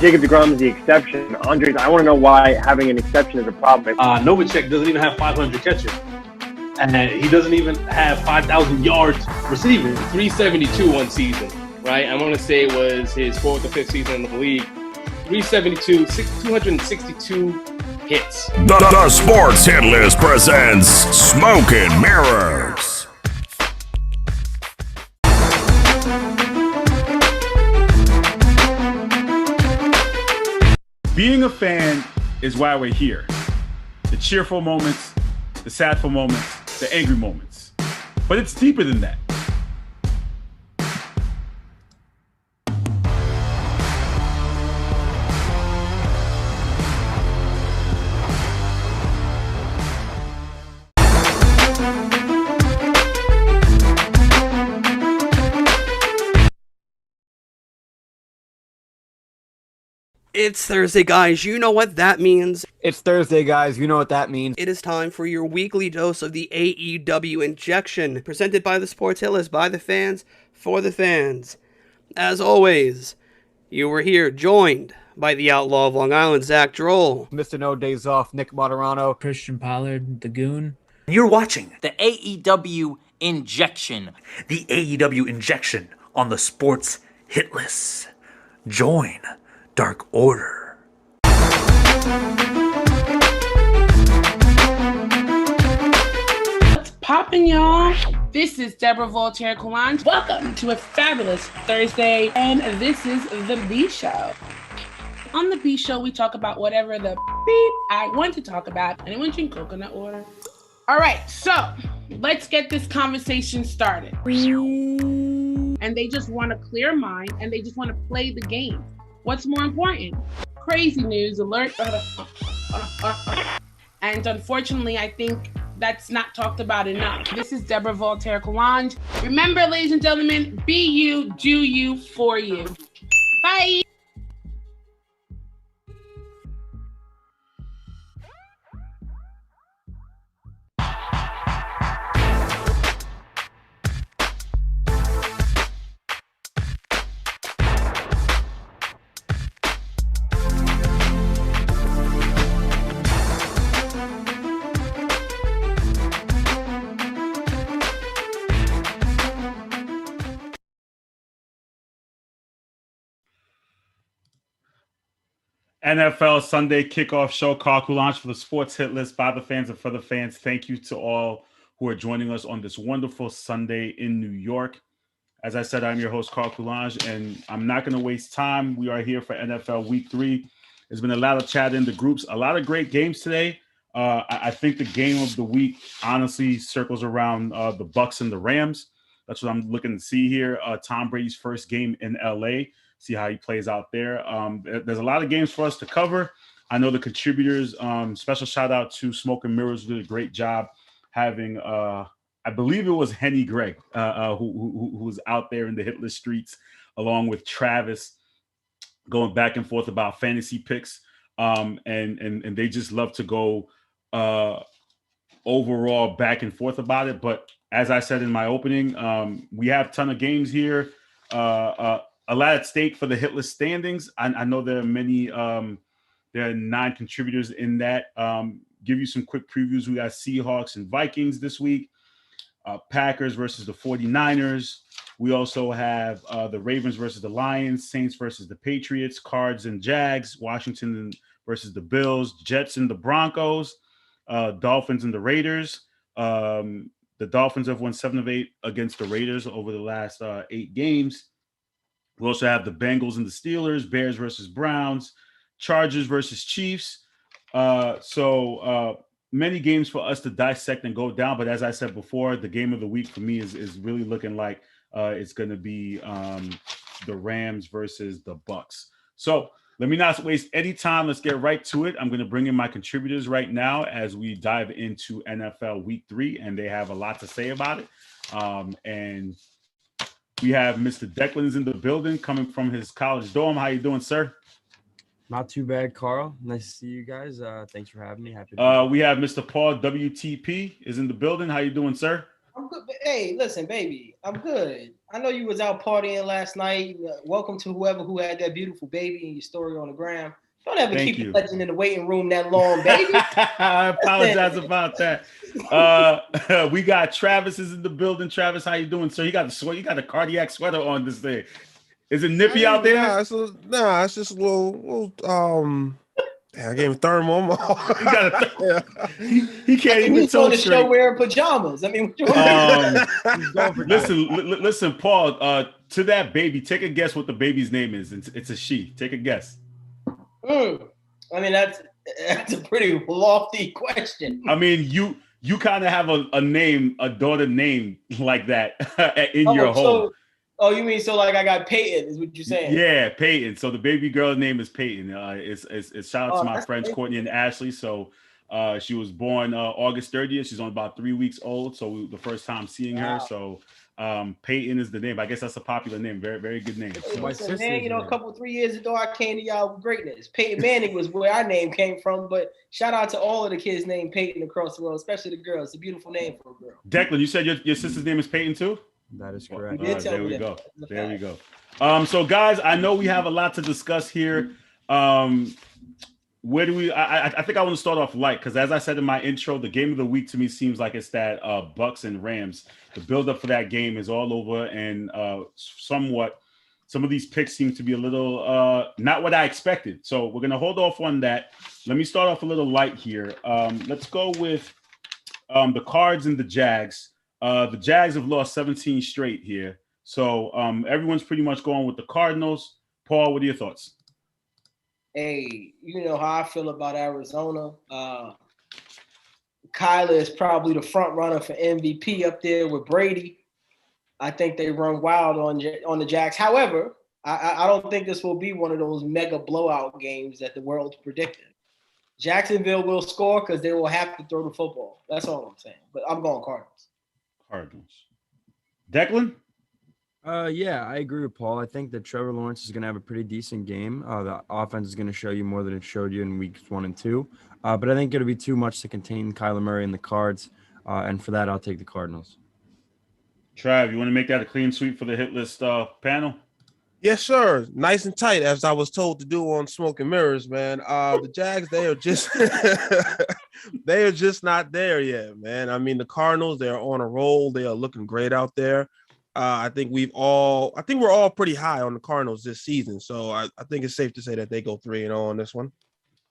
Jacob deGrom is the exception. Andres, I want to know why having an exception is a problem. Novacek doesn't even have 500 catches. And he doesn't even have 5,000 yards receiving. 372 one season, right? I want to say it was his fourth or fifth season in the league. 372, 262 hits. The Sports Hit List presents Smoke and Mirrors. Being a fan is why we're here. The cheerful moments, the sadful moments, the angry moments. But it's deeper than that. It's Thursday, guys. You know what that means. It's Thursday, guys. You know what that means. It is time for your weekly dose of the AEW injection, presented by the Sports Hit List, by the fans, for the fans. As always, you were here joined by the Outlaw of Long Island, Zach Droll, Mr. No Days Off, Nick Moderano, Christian Pollard, the Goon. You're watching the AEW injection. The AEW injection on the Sports Hit List. Join Dark Order. What's poppin', y'all? This is Deborah Voltaire Coulange. Welcome to a fabulous Thursday, and this is The B Show. On The B Show, we talk about whatever the beep I want to talk about. Anyone drink coconut water? All right, so let's get this conversation started. And they just want a clear mind, and they just want to play the game. What's more important? Crazy news alert. And unfortunately, I think that's not talked about enough. This is Deborah Voltaire Coulange. Remember, ladies and gentlemen, be you, do you, for you. Bye. NFL Sunday kickoff show. Carl Coulange for the Sports Hit List, by the fans and for the fans. Thank you to all who are joining us on this wonderful Sunday in New York. As I said, I'm your host, Carl Coulange, and I'm not going to waste time. We are here for NFL Week 3. There's been a lot of chat in the groups, a lot of great games today. I think the game of the week, honestly, circles around the Bucs and the Rams. That's what I'm looking to see here. Tom Brady's first game in L.A., see how he plays out there. There's a lot of games for us to cover. I know the contributors, special shout out to Smoke and Mirrors, did a great job having, I believe it was Henny Gregg, who was out there in the hit list streets, along with Travis, going back and forth about fantasy picks. And they just love to go overall back and forth about it. But as I said in my opening, we have a ton of games here. A lot at stake for the hit list standings. I know there are many, there are 9 contributors in that. Give you some quick previews. We got Seahawks and Vikings this week, Packers versus the 49ers. We also have the Ravens versus the Lions, Saints versus the Patriots, Cards and Jags, Washington versus the Bills, Jets and the Broncos, Dolphins and the Raiders. The Dolphins have won 7 of 8 against the Raiders over the last 8 games. We also have the Bengals and the Steelers, Bears versus Browns, Chargers versus Chiefs. So many games for us to dissect and go down. But as I said before, the game of the week for me is really looking like it's going to be the Rams versus the Bucs. So let me not waste any time. Let's get right to it. I'm going to bring in my contributors right now as we dive into NFL Week 3, and they have a lot to say about it. And we have Mr. Declan's in the building, coming from his college dorm. How you doing, sir? Not too bad, Carl. Nice to see you guys. Thanks for having me. Happy to we have Mr. Paul WTP is in the building. How you doing, sir? I'm good. hey, listen, baby, I'm good. I know you was out partying last night. Welcome to whoever who had that beautiful baby in your story on the gram. Don't ever keep the legend in the waiting room that long, baby. I apologize about that. We got Travis is in the building. Travis, how you doing, sir? You got the sweat. You got a cardiac sweater on this day. Is it nippy out there? Nah, it's just a little I gave him thermal. He can't even he's on the show wearing pajamas. I mean, listen, Paul. To that baby, take a guess what the baby's name is. It's a she. Take a guess. I mean, that's a pretty lofty question. I mean, you kind of have a name, a daughter name like that in your home. Oh, you mean so like I got Peyton is what you're saying? Yeah, Peyton. So the baby girl's name is Peyton. It's shout out to my friends Courtney and Ashley. So she was born August 30th. She's only about 3 weeks old. So the first time seeing her. So Peyton is the name. I guess that's a popular name. Very, very good name. So, man, you know, a couple 3 years ago, I came to y'all with greatness. Peyton Manning was where our name came from. But shout out to all of the kids named Peyton across the world, especially the girls. It's a beautiful name for a girl. Declan, you said your sister's name is Peyton too? That is correct. There we go. There we go. So guys, I know we have a lot to discuss here. Where do we? I think I want to start off light because, as I said in my intro, the game of the week to me seems like it's that Bucks and Rams. The buildup for that game is all over, and somewhat some of these picks seem to be a little not what I expected. So we're gonna hold off on that. Let me start off a little light here. Let's go with the Cards and the Jags. The Jags have lost 17 straight here. So everyone's pretty much going with the Cardinals. Paul, what are your thoughts? Hey, you know how I feel about Arizona. Kyler is probably the front runner for MVP up there with Brady. I think they run wild on the Jags. However, I don't think this will be one of those mega blowout games that the world's predicted. Jacksonville will score because they will have to throw the football. That's all I'm saying. But I'm going Cardinals. Declan? Yeah, I agree with Paul. I think that Trevor Lawrence is going to have a pretty decent game. The offense is going to show you more than it showed you in weeks 1 and 2. But I think it'll be too much to contain Kyler Murray and the Cards. And for that, I'll take the Cardinals. Trav, you want to make that a clean sweep for the hit list panel? Yes, sir. Nice and tight, as I was told to do on Smoke and Mirrors, man. The Jags, they are just they are just not there yet, man. I mean, the Cardinals, they are on a roll. They are looking great out there. I think we're all pretty high on the Cardinals this season. So I think it's safe to say that they go 3-0 on this one.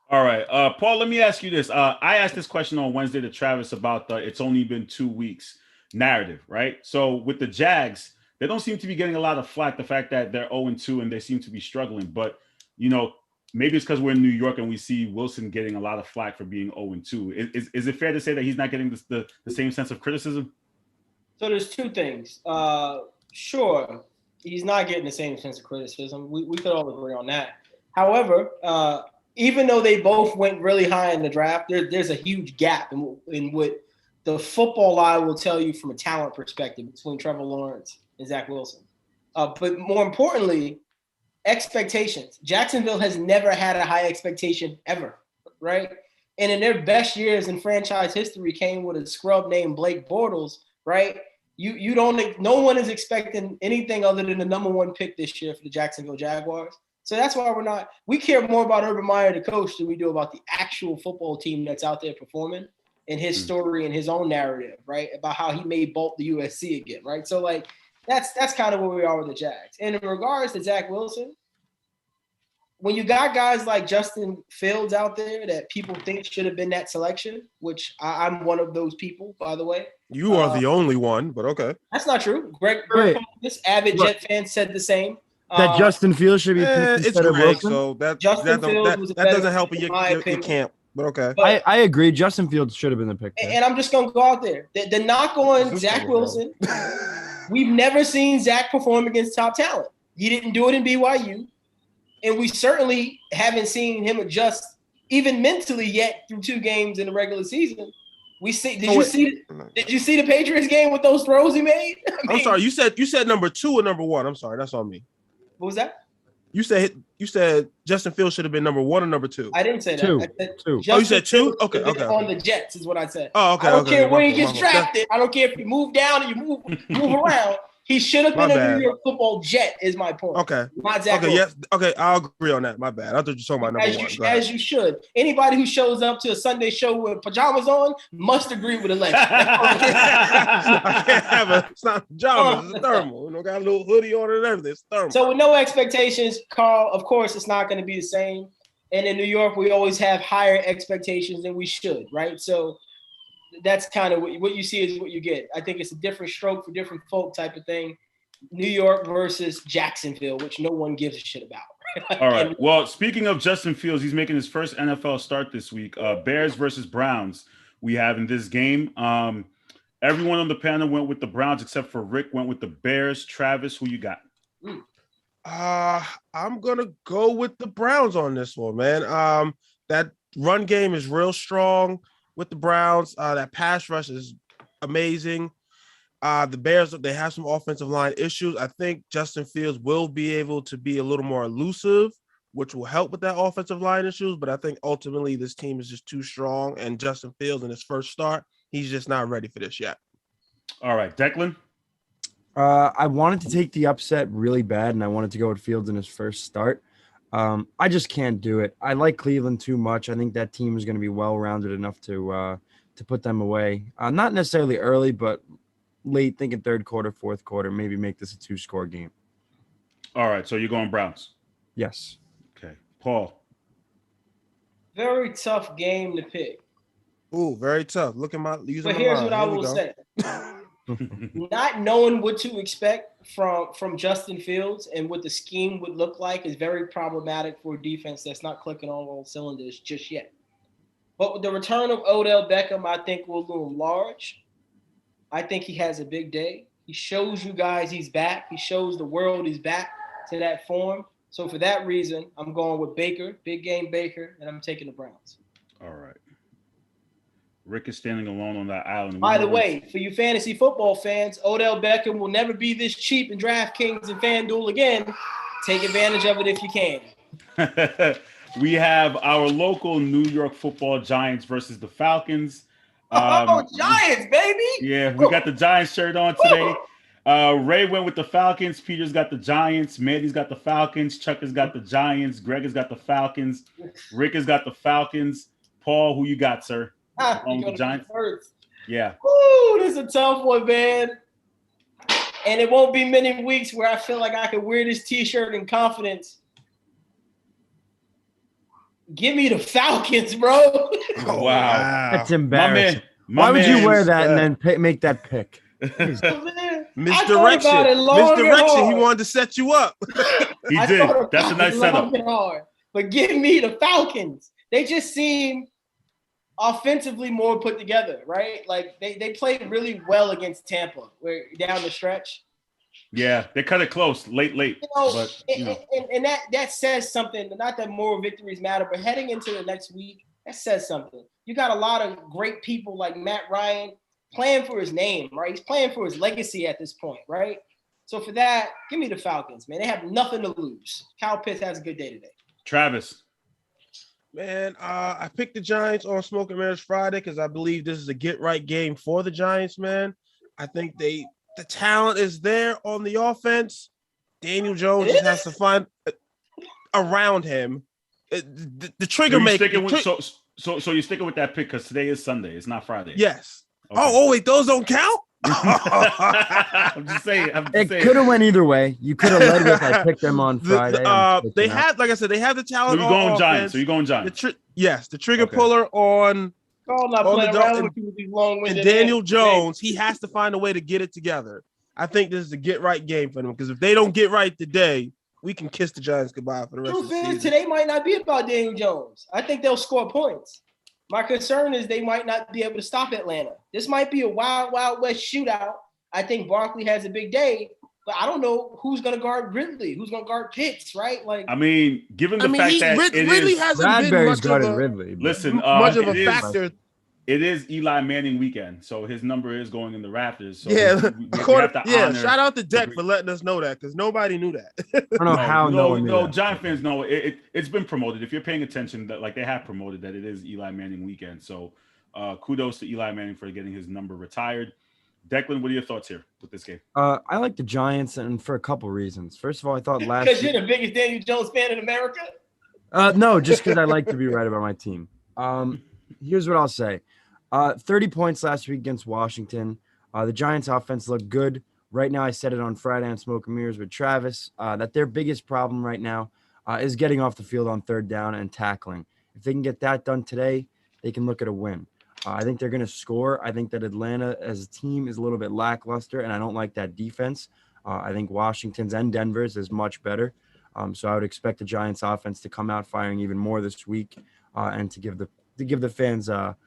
All right. Paul, let me ask you this. I asked this question on Wednesday to Travis about the it's only been 2 weeks narrative, right? So with the Jags, they don't seem to be getting a lot of flack, the fact that they're 0-2 and they seem to be struggling. But, you know, maybe it's because we're in New York and we see Wilson getting a lot of flack for being 0-2. Is it fair to say that he's not getting the same sense of criticism? So there's two things. Sure, he's not getting the same sense of criticism. We could all agree on that. However, even though they both went really high in the draft, there's a huge gap in what the football eye will tell you from a talent perspective between Trevor Lawrence and Zach Wilson. But more importantly, expectations. Jacksonville has never had a high expectation ever, right? And in their best years in franchise history came with a scrub named Blake Bortles, right? No one is expecting anything other than the number 1 pick this year for the Jacksonville Jaguars. So that's why we care more about Urban Meyer, the coach, than we do about the actual football team that's out there performing and his story and his own narrative, right? About how he made Bolt the USC again, right? So like that's kind of where we are with the Jags. And in regards to Zach Wilson, when you got guys like Justin Fields out there that people think should have been that selection, which I'm one of those people, by the way. You are the only one, but okay. That's not true. Greg this avid Jet fan said the same. That Justin Fields should be picked instead of Wilson. So that doesn't help in your camp. But okay. But I agree. Justin Fields should have been the pick. And I'm just going to go out there. The knock on Zach Wilson, we've never seen Zach perform against top talent. He didn't do it in BYU. And we certainly haven't seen him adjust even mentally yet through 2 games in the regular season. Did you see the Patriots game with those throws he made? I'm sorry. You said number 2 or number 1? I'm sorry. That's on me. What was that? You said Justin Fields should have been number 1 or number 2. I didn't say that. Two. I said Two. Oh, you said 2? Fields Okay, should have been okay. On the Jets is what I said. Oh, okay. I don't okay, care okay, where my he fault, gets my fault. drafted. I don't care if you move down or you move around. He should have My been a bad. New York Football Jet. Is my point. Okay. Not Zach Okay. Wilson. Yes. Okay. I'll agree on that. My bad. I thought you were talking about number 1. Go ahead. As you should. Anybody who shows up to a Sunday show with pajamas on must agree with Alexa. I can't have a. It's not pajamas. It's a thermal. You know, got a little hoodie on it and everything. It's thermal. So with no expectations, Carl, of course, it's not going to be the same. And in New York, we always have higher expectations than we should, right? So that's kind of what you see is what you get. I think it's a different stroke for different folk type of thing. New York versus Jacksonville, which no one gives a shit about. All right. Well, speaking of Justin Fields, he's making his first NFL start this week. Bears versus Browns we have in this game. Everyone on the panel went with the Browns except for Rick went with the Bears. Travis, who you got? I'm gonna go with the Browns on this one, man. That run game is real strong with the Browns. That pass rush is amazing. The Bears, they have some offensive line issues. I think Justin Fields will be able to be a little more elusive, which will help with that offensive line issues. But I think ultimately this team is just too strong. And Justin Fields in his first start, he's just not ready for this yet. All right, Declan? I wanted to take the upset really bad, and I wanted to go with Fields in his first start. I just can't do it. I like Cleveland too much. I think that team is going to be well-rounded enough to put them away. Not necessarily early, but late, thinking third quarter, fourth quarter, maybe make this a 2-score game. All right, so you're going Browns? Yes. Okay. Paul? Very tough game to pick. Ooh, very tough. Look at my using. But my here's mind. what I Here we will go. say. Not knowing what to expect from Justin Fields and what the scheme would look like is very problematic for a defense that's not clicking on all cylinders just yet. But with the return of Odell Beckham, I think will loom large. I think he has a big day. He shows you guys he's back. He shows the world he's back to that form. So for that reason, I'm going with Baker, big game Baker, and I'm taking the Browns. All right. Rick is standing alone on that island. By the way, for you fantasy football fans, Odell Beckham will never be this cheap in DraftKings and FanDuel again. Take advantage of it if you can. We have our local New York Football Giants versus the Falcons. Giants, baby! Yeah, we got the Giants shirt on today. Ray went with the Falcons. Peter's got the Giants. Mandy's got the Falcons. Chuck has got the Giants. Greg has got the Falcons. Rick has got the Falcons. Paul, who you got, sir? You the Giants? First. Yeah. Woo, this is a tough one, man. And it won't be many weeks where I feel like I can wear this T-shirt in confidence. Give me the Falcons, bro. Wow. That's embarrassing. My Why would you man wear is, that and then make that pick? Misdirection. He wanted to set you up. He did. That's a nice setup. Hard, but give me the Falcons. They just seem offensively more put together, right? Like they played really well against Tampa, where down the stretch. Yeah, they cut it close, late. But and that says something. Not that moral victories matter, but heading into the next week, that says something. You got a lot of great people like Matt Ryan playing for his name, right? He's playing for his legacy at this point, right? So for that, give me the Falcons, man. They have nothing to lose. Kyle Pitts has a good day today. Travis. Man, I picked the Giants on Smoke and Mirrors Friday because I believe this is a get-right game for the Giants, man. I think the talent is there on the offense. Daniel Jones just has to find around him the trigger maker. So you're sticking with that pick because today is Sunday. It's not Friday. Yes. Okay. Oh, wait, those don't count? I'm just saying. It could have went either way. You could have led with I picked them on Friday. They have, like I said, they have the talent. So you're going Giants. So you're going Giants. Yes, the trigger puller on and Daniel Jones. He has to find a way to get it together. I think this is a get right game for them because if they don't get right today, we can kiss the Giants goodbye for the rest of the season. Today might not be about Daniel Jones. I think they'll score points. My concern is they might not be able to stop Atlanta. This might be a wild, wild west shootout. I think Barkley has a big day, but I don't know who's going to guard Ridley, who's going to guard Pitts, right? Like, I mean, given the fact that Ridley hasn't been much of a, Listen, much of a factor. it is Eli Manning weekend, so his number is going in the rafters. So Yeah, we have to honor. Shout out to Deck for letting us know that because nobody knew that. I don't know how no one knew no. that. Giant fans know it's been promoted. If you're paying attention, that like they have promoted that it is Eli Manning weekend. So kudos to Eli Manning for getting his number retired. Declan, what are your thoughts here with this game? I like the Giants, and for a couple reasons. First of all, I thought last Because you're the biggest Daniel Jones fan in America. No, just because I like to be right about my team. Here's what I'll say. 30 points last week against Washington. The Giants offense looked good. Right now, I said it on Friday on Smoke and Mirrors with Travis, that their biggest problem right now is getting off the field on third down and tackling. If they can get that done today, they can look at a win. I think they're going to score. I think that Atlanta as a team is a little bit lackluster, and I don't like that defense. I think Washington's and Denver's is much better. So I would expect the Giants offense to come out firing even more this week and to give the fans a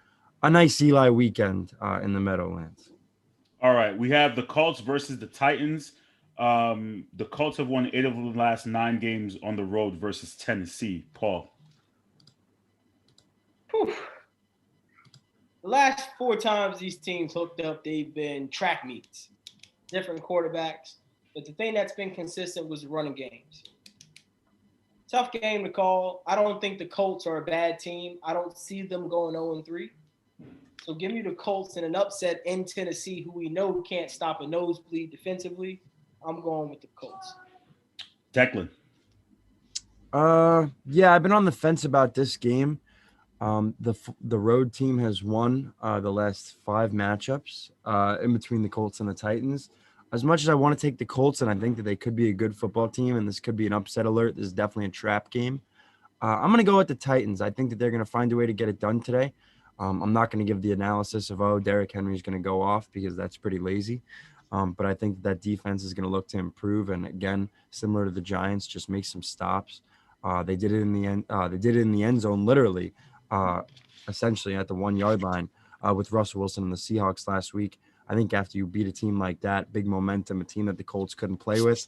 nice Eli weekend in the Meadowlands. All right, we have the Colts versus the Titans. The Colts have won 8 of the last 9 games on the road versus Tennessee. Paul. Whew. The last 4 times these teams hooked up, they've been track meets, different quarterbacks. But the thing that's been consistent was the running games. Tough game to call. I don't think the Colts are a bad team. I don't see them going 0-3. So give me the Colts in an upset in Tennessee, who we know can't stop a nosebleed defensively. I'm going with the Colts. Declan. Yeah, I've been on the fence about this game. The road team has won the last 5 matchups in between the Colts and the Titans. As much as I want to take the Colts, and I think that they could be a good football team, and this could be an upset alert, this is definitely a trap game. I'm going to go with the Titans. I think that they're going to find a way to get it done today. I'm not going to give the analysis of, Derrick Henry's going to go off because that's pretty lazy. But I think that defense is going to look to improve. And again, similar to the Giants, just make some stops. They did it in the end. They did it in the end zone, literally, essentially at the 1-yard line with Russell Wilson and the Seahawks last week. I think after you beat a team like that, big momentum, a team that the Colts couldn't play with,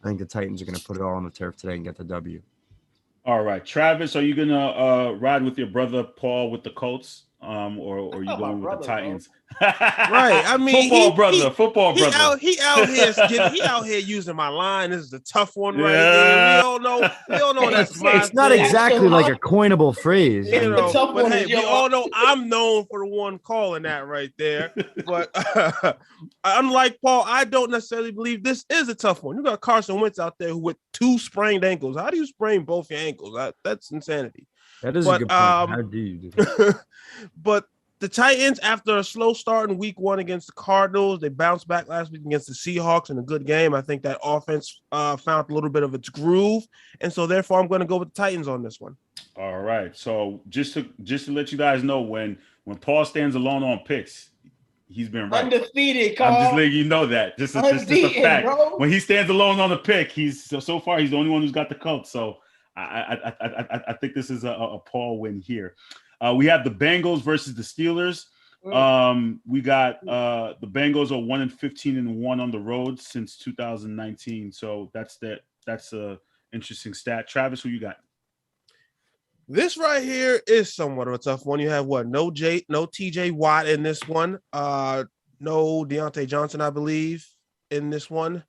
I think the Titans are going to put it all on the turf today and get the W. All right, Travis, are you going to ride with your brother Paul with the Colts? Or are you going with the Titans? Right. I mean, football brother. He out here using my line. This is a tough one right here. We all know that's my It's not exactly like a coinable phrase. You know, but hey, we all know I'm known for the one calling that right there. But unlike Paul, I don't necessarily believe this is a tough one. You got Carson Wentz out there with 2 sprained ankles. How do you sprain both your ankles? That's insanity. That is a good point. How do you do that? But the Titans, after a slow start in week 1 against the Cardinals, they bounced back last week against the Seahawks in a good game. I think that offense found a little bit of its groove. And so therefore I'm going to go with the Titans on this one. All right. So just to let you guys know, when Paul stands alone on picks, he's been right. Undefeated, Carl. I'm just letting you know that. Just a fact. Bro. When he stands alone on the pick, he's so far he's the only one who's got the Colts. So I think this is a Paul win here. We have the Bengals versus the Steelers. We got the Bengals are 1-15-1 on the road since 2019. So that's a interesting stat. Travis, who you got? This right here is somewhat of a tough one. You have no TJ Watt in this one. No Deontay Johnson, I believe, in this one.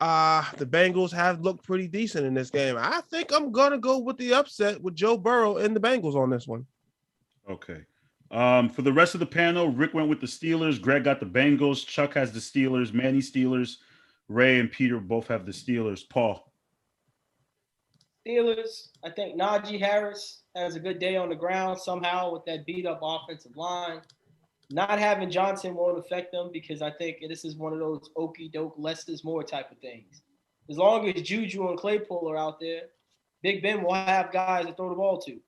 The Bengals have looked pretty decent in this game. I think I'm gonna go with the upset with Joe Burrow and the Bengals on this one. Okay. For the rest of the panel, Rick went with the Steelers. Greg got the Bengals. Chuck has the Steelers. Manny Steelers. Ray and Peter both have the Steelers. Paul. Steelers. I think Najee Harris has a good day on the ground somehow with that beat up offensive line. Not having Johnson won't affect them because I think this is one of those okey doke, less is more type of things. As long as Juju and Claypool are out there, Big Ben will have guys to throw the ball to.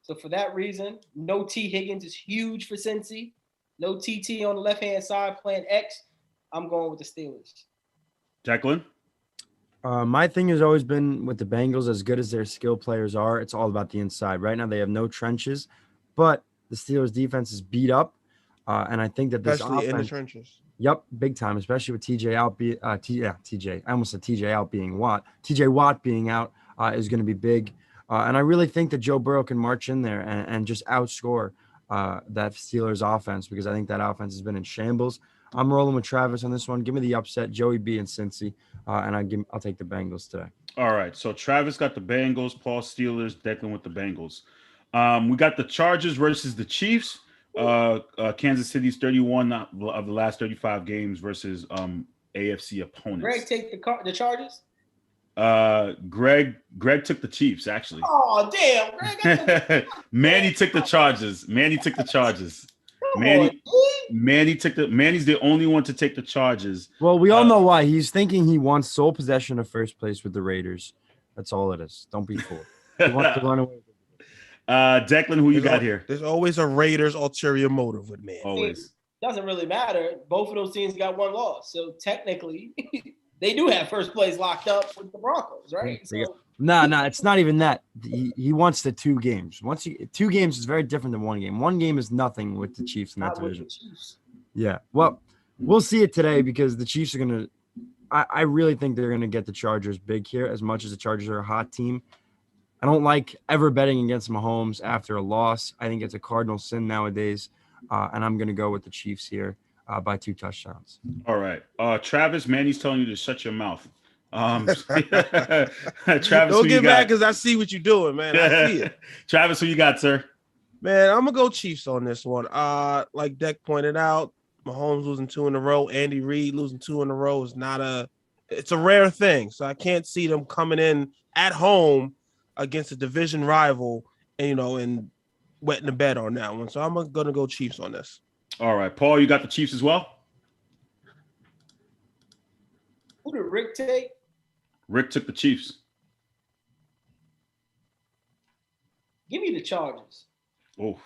So for that reason, no T. Higgins is huge for Cincy. No TT on the left-hand side playing X. I'm going with the Steelers. Jacqueline? My thing has always been with the Bengals, as good as their skill players are, it's all about the inside. Right now they have no trenches, but the Steelers defense is beat up. And I think that this especially offense, in the trenches. Yep, big time, especially with TJ out. TJ. I almost said TJ out being Watt. TJ Watt being out is going to be big. And I really think that Joe Burrow can march in there and just outscore that Steelers offense because I think that offense has been in shambles. I'm rolling with Travis on this one. Give me the upset, Joey B and Cincy, and I'll take the Bengals today. All right, so Travis got the Bengals, Paul Steelers, Declan with the Bengals. We got the Chargers versus the Chiefs. Kansas City's 31 of the last 35 games versus AFC opponents. Greg take the Chargers. Greg took the Chiefs actually. Oh damn, Greg! Manny took the Chargers. Manny's the only one to take the Chargers. Well, we all know why. He's thinking he wants sole possession of first place with the Raiders. That's all it is. Don't be fooled. He wants to run away. Declan, who you got here? There's always a Raiders ulterior motive with me. Always. Doesn't really matter. Both of those teams got one loss, so technically they do have first place locked up with the Broncos, right? So, No, it's not even that. He wants the 2 games. Two games is very different than 1 game. 1 game is nothing with the Chiefs in that division. Yeah. Well, we'll see it today because the Chiefs are gonna. I really think they're gonna get the Chargers big here. As much as the Chargers are a hot team, I don't like ever betting against Mahomes after a loss. I think it's a cardinal sin nowadays, and I'm gonna go with the Chiefs here by 2 touchdowns. All right, Travis, Manny's telling you to shut your mouth. Travis, don't get mad because I see what you're doing, man. I see it. Travis, who you got, sir? Man, I'm gonna go Chiefs on this one. Like Deck pointed out, Mahomes losing 2 in a row, Andy Reid losing 2 in a row is it's a rare thing. So I can't see them coming in at home against a division rival and wetting the bed on that one. So I'm gonna go Chiefs on this. All right, Paul, you got the Chiefs as well? who did Rick take? Rick took the Chiefs. Give me the Chargers. Oh,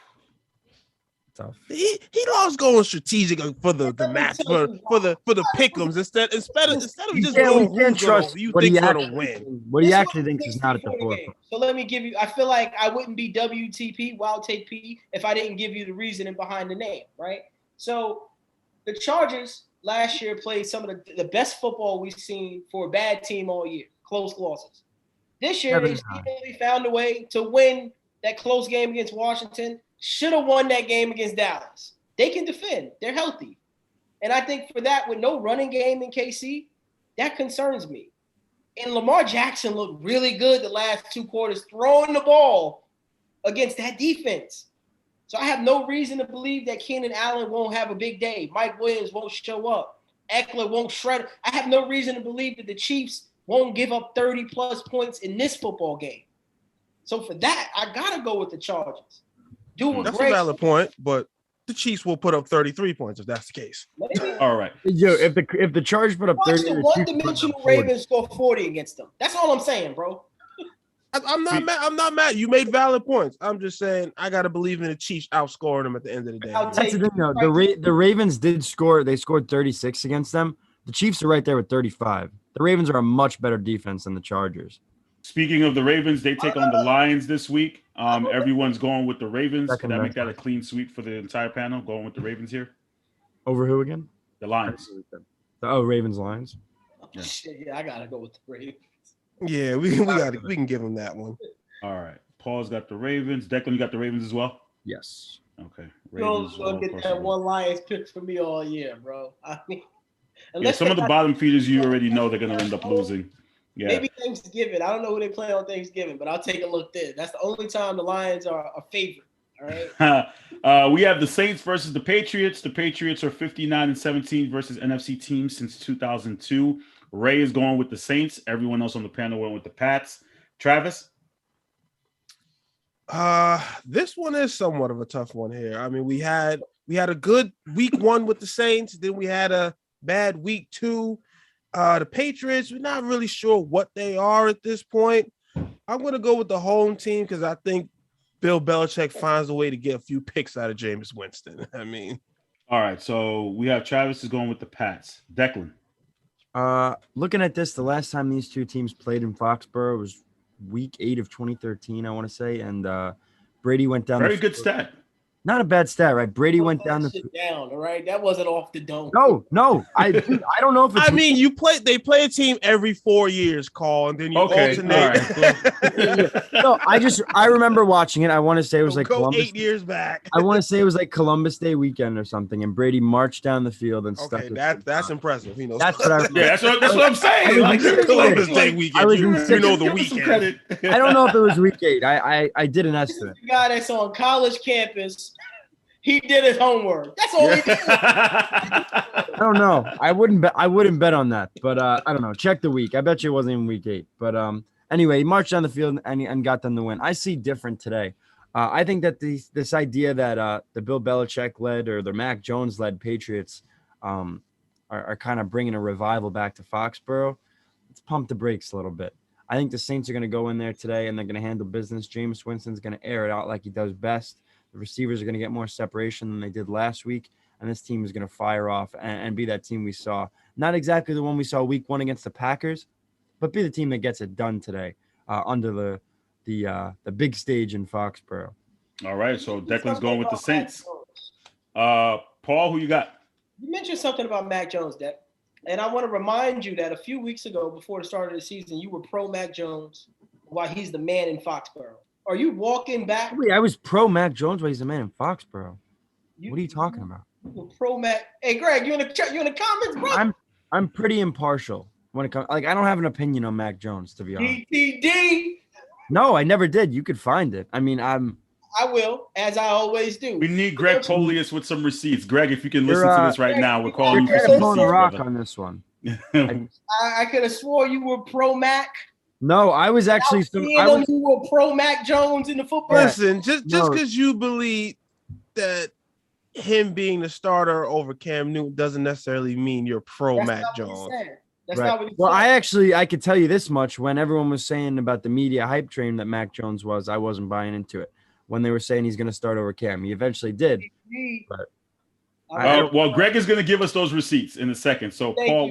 tough. He loves going strategic for the match for the pick'ems instead of just going who's gonna win. What he actually thinks is not at the forefront. So let me give you. I feel like I wouldn't be WTP, Wild Take P, if I didn't give you the reasoning behind the name, right? So the Chargers last year played some of the best football we've seen for a bad team all year. Close losses. This year they seemingly found a way to win that close game against Washington. Should have won that game against Dallas. They can defend. They're healthy. And I think for that, with no running game in KC, that concerns me. And Lamar Jackson looked really good the last 2 quarters throwing the ball against that defense. So I have no reason to believe that Keenan Allen won't have a big day. Mike Williams won't show up. Eckler won't shred. I have no reason to believe that the Chiefs won't give up 30-plus points in this football game. So for that, I got to go with the Chargers. That's a valid point, but the Chiefs will put up 33 points if that's the case. All right. Yo, if the Chargers put up 30, the one-dimensional Ravens score 40 against them. That's all I'm saying, bro. I'm not mad. I'm not mad. You made valid points. I'm just saying I gotta believe in the Chiefs outscoring them at the end of the day. That's the thing, though. The Ravens did score. They scored 36 against them. The Chiefs are right there with 35. The Ravens are a much better defense than the Chargers. Speaking of the Ravens, they take on the Lions this week. Everyone's going with the Ravens. Can I make that a clean sweep for the entire panel? Going with the Ravens here. Over who again? The Lions. Ravens Lions. Yeah. Shit, yeah, I gotta go with the Ravens. Yeah, we can give them that one. All right. Paul's got the Ravens. Declan, you got the Ravens as well? Yes. Okay. Ravens. Don't get that one Lions pick for me all year, bro. I mean, some of the bottom feeders you already know they're gonna end up losing. Yeah. Maybe Thanksgiving. I don't know who they play on Thanksgiving, but I'll take a look there. That's the only time the Lions are a favorite. All right. We have the Saints versus the Patriots. The Patriots are 59-17 versus NFC teams since 2002. Ray is going with the Saints. Everyone else on the panel went with the Pats. Travis? This one is somewhat of a tough one here. I mean, we had a good week 1 with the Saints. Then we had a bad week 2. The Patriots, we're not really sure what they are at this point. I'm going to go with the home team because I think Bill Belichick finds a way to get a few picks out of Jameis Winston. I mean. All right, so we have Travis is going with the Pats. Declan? Looking at this, the last time these two teams played in Foxborough was week 8 of 2013, I want to say. And Brady went down. Very good stat. Not a bad stat, right? Brady went down the. Shit down, all right? That wasn't off the dome. No. I don't know if it's. I mean, they play a team every 4 years, Carl, and then you alternate. No, I remember watching it. I want to say it was like go Columbus. 8 years back. I want to say it was like Columbus Day weekend or something, and Brady marched down the field and stuck. Okay, that's impressive. He knows. That's what I. Yeah, that's what I'm saying. Like Columbus Day weekend. You know the weekend. I don't know if it was week 8. I did an estimate. The guy that's on college campus, he did his homework. That's all he did. I don't know. I wouldn't bet on that, but I don't know. Check the week. I bet you it wasn't even week 8. But anyway, he marched down the field and got them the win. I see different today. I think that this idea that the Bill Belichick led or the Mac Jones led Patriots are kind of bringing a revival back to Foxborough. Let's pump the brakes a little bit. I think the Saints are going to go in there today and they're going to handle business. Jameis Winston's going to air it out like he does best. The receivers are going to get more separation than they did last week, and this team is going to fire off and be that team we saw. Not exactly the one we saw week 1 against the Packers, but be the team that gets it done today under the big stage in Foxborough. All right, so Declan's going with the Saints. Paul, who you got? You mentioned something about Mac Jones, Deck, and I want to remind you that a few weeks ago, before the start of the season, you were pro Mac Jones while he's the man in Foxborough. Are you walking back? Wait, I was pro Mac Jones while he's the man in Foxborough. What are you talking about? You were pro Mac. Hey, Greg, you in the comments, bro? I'm pretty impartial when it comes. Like, I don't have an opinion on Mac Jones, to be honest. DTD. No, I never did. You could find it. I mean, I will, as I always do. We need Greg Polius with some receipts. Greg, if you can listen to this right now, we're calling you for some pulling receipts. a rock brother. on this one. I could have swore you were pro Mac. No, I was actually. You were pro Mac Jones in the football. Listen, just because you believe that him being the starter over Cam Newton doesn't necessarily mean you're pro Mac Jones. That's right. not what he Well, said. I could tell you this much. When everyone was saying about the media hype train that Mac Jones was, I wasn't buying into it. When they were saying he's going to start over Cam, he eventually did. But well, Greg is going to give us those receipts in a second. So, Paul,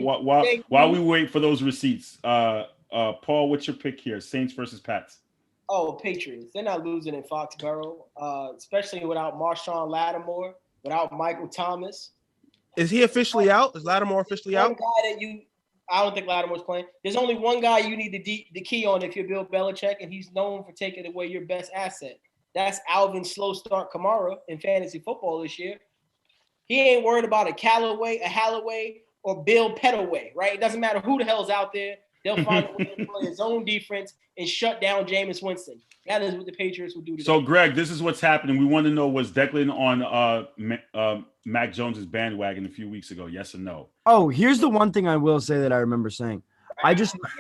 while we wait for those receipts, Paul, what's your pick here? Saints versus Pats. Oh, Patriots. They're not losing in Foxborough, especially without Marshawn Lattimore, without Michael Thomas. Is he officially out? Is Lattimore officially out? I don't think Lattimore's playing. There's only one guy you need the key on if you're Bill Belichick, and he's known for taking away your best asset. That's Alvin Slow Start Kamara in fantasy football this year. He ain't worried about a Callaway, a Halloway, or Bill Petaway, right? It doesn't matter who the hell's out there. They'll find a way to play his own defense and shut down Jameis Winston. That is what the Patriots will do today. So, Greg, this is what's happening. We want to know, was Declan on Mac Jones's bandwagon a few weeks ago? Yes or no? Oh, here's the one thing I will say that I remember saying. Here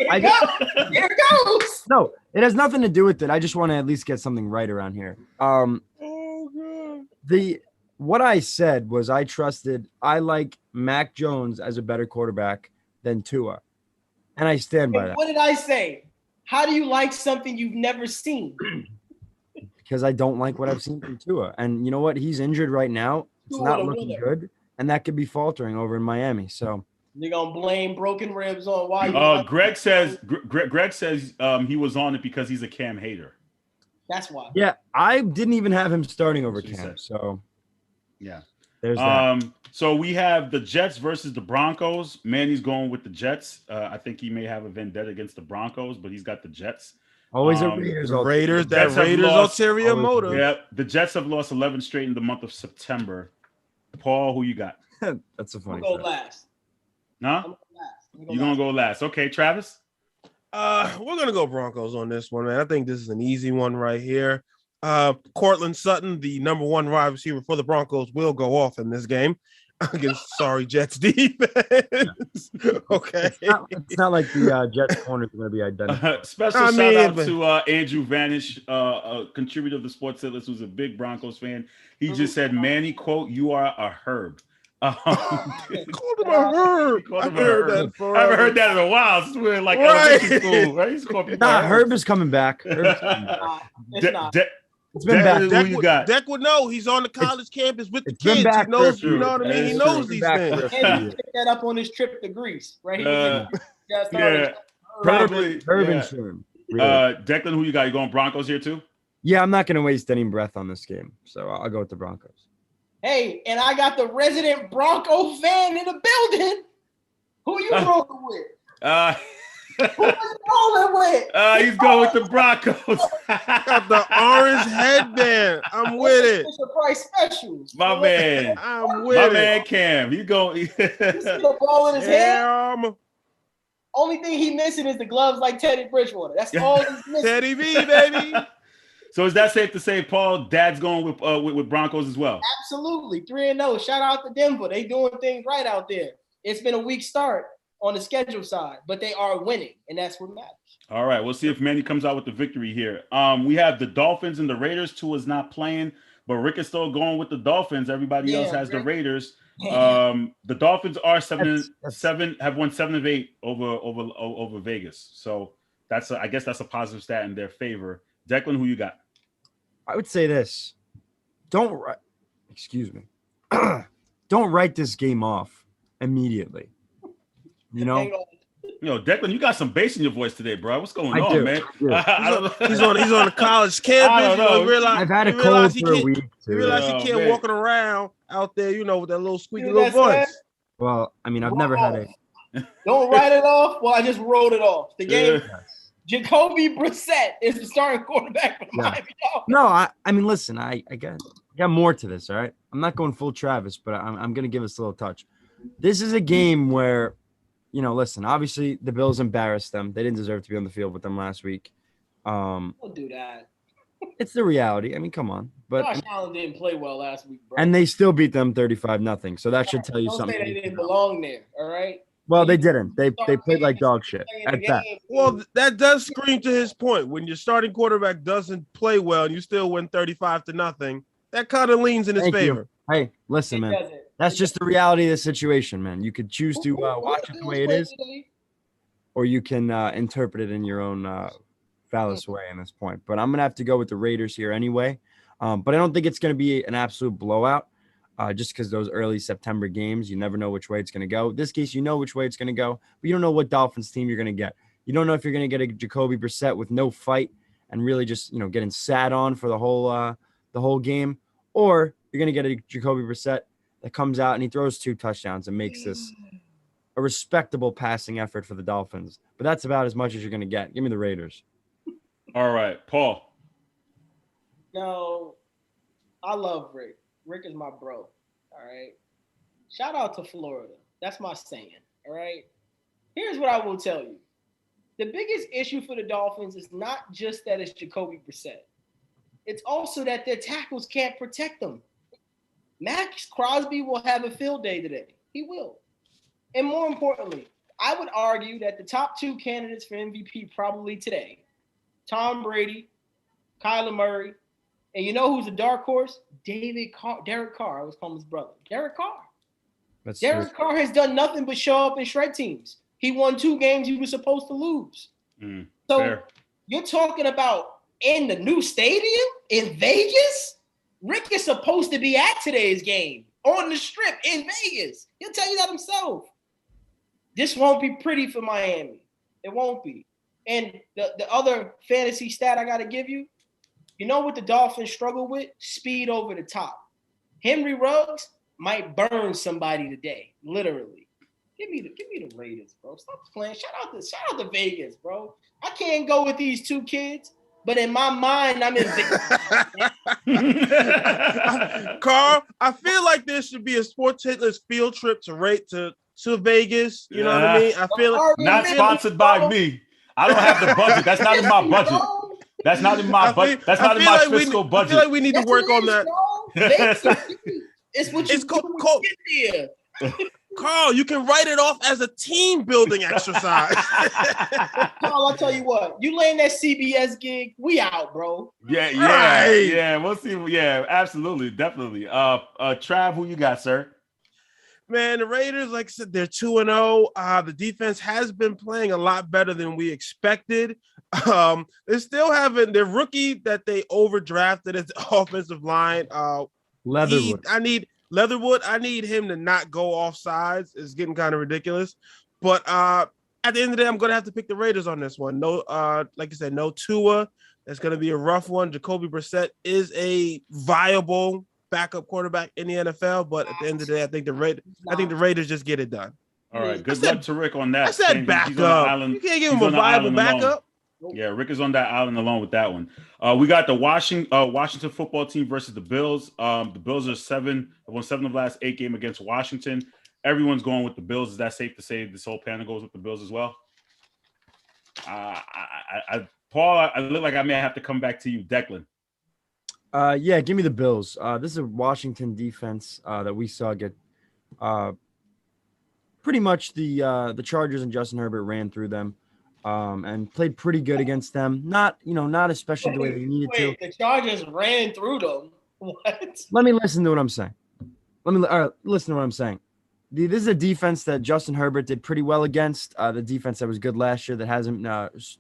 it goes. No, it has nothing to do with it. I just want to at least get something right around here. What I said was I like Mac Jones as a better quarterback than Tua. And I stand by that. What did I say? How do you like something you've never seen? Because I don't like what I've seen from Tua. And you know what? He's injured right now. It's not looking good. And that could be faltering over in Miami. So you're going to blame broken ribs on why Greg says he was on it because he's a Cam hater. That's why. Yeah, I didn't even have him starting over Cam. So yeah. There's that. So we have the Jets versus the Broncos. Manny's going with the Jets. I think he may have a vendetta against the Broncos, but he's got the Jets. Always a Raiders. Raiders ulterior motive. Yeah, the Jets have lost 11 straight in the month of September. Paul, who you got? That's a funny. Go last. Huh? You're gonna go last. Okay, Travis. We're gonna go Broncos on this one, man. I think this is an easy one right here. Cortland Sutton, the number 1 wide receiver for the Broncos, will go off in this game against Jets defense. Okay, it's not like the Jets corners are going to be identical. Special shout out to Andrew Vanish, contributor of the Sports Atlas, who's a big Broncos fan. He just said, "Manny, quote, you are a herb." Called him a herb. I haven't heard that in a while. Since we're like elementary school, right? He's called people Herb is coming back. It's not. It's been back. Deck would know. He's on the college campus with the kids. He knows, you know what I mean? He knows these things. And he picked that up on his trip to Greece, right? Probably. Herb and Sherm. Declan, who you got? You going Broncos here too? Yeah, I'm not going to waste any breath on this game, so I'll go with the Broncos. Hey, and I got the resident Bronco fan in the building. Who you rolling with? Who you rolling with? He's going with the Broncos. Got the orange headband. I'm with it. Fisher Price specials. My man. I'm with My it. man Cam. You go. You see the ball in his hand? Cam. Only thing he missing is the gloves like Teddy Bridgewater. That's all he's missing. Teddy B, baby. So is that safe to say, Paul, Dad's going with Broncos as well? Absolutely. 3-0. Shout out to Denver. They doing things right out there. It's been a weak start on the schedule side, but they are winning, and that's what matters. All right. We'll see if Manny comes out with the victory here. We have the Dolphins and the Raiders. Tua is not playing, but Rick is still going with the Dolphins. Everybody else has the Raiders. The Dolphins are 7-7, have won 7 of 8 over Vegas. So I guess that's a positive stat in their favor. Declan, who you got? I would say this. Don't write this game off immediately. You know, Declan, you got some bass in your voice today, bro. What's going on, do. man? I do. He's on a college campus. I don't know. I've had a cold for a week. You realize he can't walking around out there, with that little squeaky little voice. Well, I mean, I've never had a. Don't write it off. Well, I just wrote it off. The game. Jacoby Brissett is the starting quarterback for the Miami Dolphins. No, I mean, listen, I got more to this. All right, I'm not going full Travis, but I'm going to give us a little touch. This is a game where, listen, obviously the Bills embarrassed them. They didn't deserve to be on the field with them last week. Don't do that. It's the reality. I mean, come on. But Josh Allen didn't play well last week, bro. And they still beat them 35-0. So that should tell you Don't something. say they didn't belong there. All right. Well, they didn't. They played like dog shit at that. Well, that does scream to his point. When your starting quarterback doesn't play well and you still win 35-0, that kind of leans in his favor. Hey, listen, man. That's just the reality of the situation, man. You could choose to watch it the way it is, or you can interpret it in your own phallus way in this point. But I'm going to have to go with the Raiders here anyway. But I don't think it's going to be an absolute blowout. Just because those early September games, you never know which way it's going to go. This case, you know which way it's going to go, but you don't know what Dolphins team you're going to get. You don't know if you're going to get a Jacoby Brissett with no fight and really just, getting sat on for the whole game, or you're going to get a Jacoby Brissett that comes out and he throws 2 touchdowns and makes this a respectable passing effort for the Dolphins. But that's about as much as you're going to get. Give me the Raiders. All right, Paul. No, I love Rick. Rick is my bro. All right. Shout out to Florida. That's my saying. All right. Here's what I will tell you. The biggest issue for the Dolphins is not just that it's Jacoby Brissett. It's also that their tackles can't protect them. Max Crosby will have a field day today. He will. And more importantly, I would argue that the top 2 candidates for MVP probably today, Tom Brady, Kyler Murray, and you know who's a dark horse? Derek Carr. I was calling his brother. Derek Carr. Derek Carr has done nothing but show up and shred teams. He won 2 games he was supposed to lose. So you're talking about in the new stadium in Vegas? Rick is supposed to be at today's game on the strip in Vegas. He'll tell you that himself. This won't be pretty for Miami. It won't be. And the other fantasy stat I got to give you, you know what the Dolphins struggle with? Speed over the top. Henry Ruggs might burn somebody today, literally. Give me the Raiders, bro. Stop playing. Shout out to Vegas, bro. I can't go with these 2 kids, but in my mind, I'm in Vegas. Carl, I feel like there should be a Sports Hitless field trip to Vegas. You know what I mean? I feel like not sponsored by me. I don't have the budget. That's not in my budget. That's not in my budget. That's not in my fiscal budget. I feel like we need to work on that. It's what you called. Here. Carl, you can write it off as a team building exercise. Carl, I'll tell you what. You land that CBS gig, we out, bro. Yeah. We'll see. Yeah, absolutely, definitely. Trav, who you got, sir? Man, the Raiders, like I said, they're 2-0. The defense has been playing a lot better than we expected. They still haven't. Their rookie that they overdrafted as the offensive line. Leatherwood. Leatherwood. I need him to not go off sides. It's getting kind of ridiculous. But at the end of the day, I'm gonna have to pick the Raiders on this one. No, like I said, no Tua. That's gonna be a rough one. Jacoby Brissett is a viable backup quarterback in the NFL, but at the end of the day, I think the Raiders just get it done. All right, good luck to Rick on that. I said backup. You can't give him a viable backup. Yeah, Rick is on that island alone with that one. We got the Washington football team versus the Bills. The Bills are won 7 of the last 8 games against Washington. Everyone's going with the Bills. Is that safe to say this whole panel goes with the Bills as well? Paul, I look like I may have to come back to you. Declan. Yeah, give me the Bills. This is a Washington defense that we saw get pretty much the Chargers and Justin Herbert ran through them and played pretty good against them. Not especially the way they needed to. The Chargers ran through them. What? Let me listen to what I'm saying. Listen to what I'm saying. This is a defense that Justin Herbert did pretty well against. The defense that was good last year that hasn't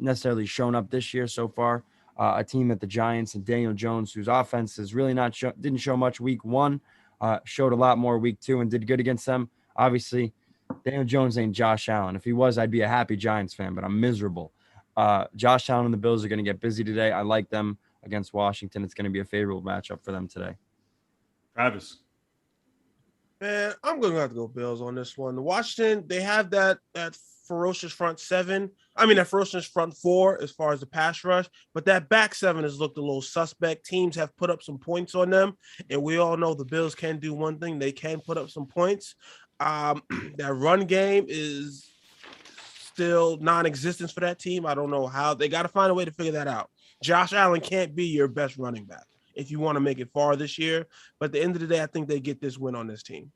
necessarily shown up this year so far. A team at the Giants and Daniel Jones, whose offense is really didn't show much week 1, showed a lot more week 2 and did good against them. Obviously, Daniel Jones ain't Josh Allen. If he was, I'd be a happy Giants fan, but I'm miserable. Josh Allen and the Bills are going to get busy today. I like them against Washington. It's going to be a favorable matchup for them today. Travis. Man, I'm going to have to go Bills on this one. Washington, they have that ferocious front 7. I mean, that ferocious front 4 as far as the pass rush, but that back 7 has looked a little suspect. Teams have put up some points on them, and we all know the Bills can do one thing. They can put up some points. That run game is still non-existent for that team. I don't know how. They got to find a way to figure that out. Josh Allen can't be your best running back if you want to make it far this year. But at the end of the day, I think they get this win on this team.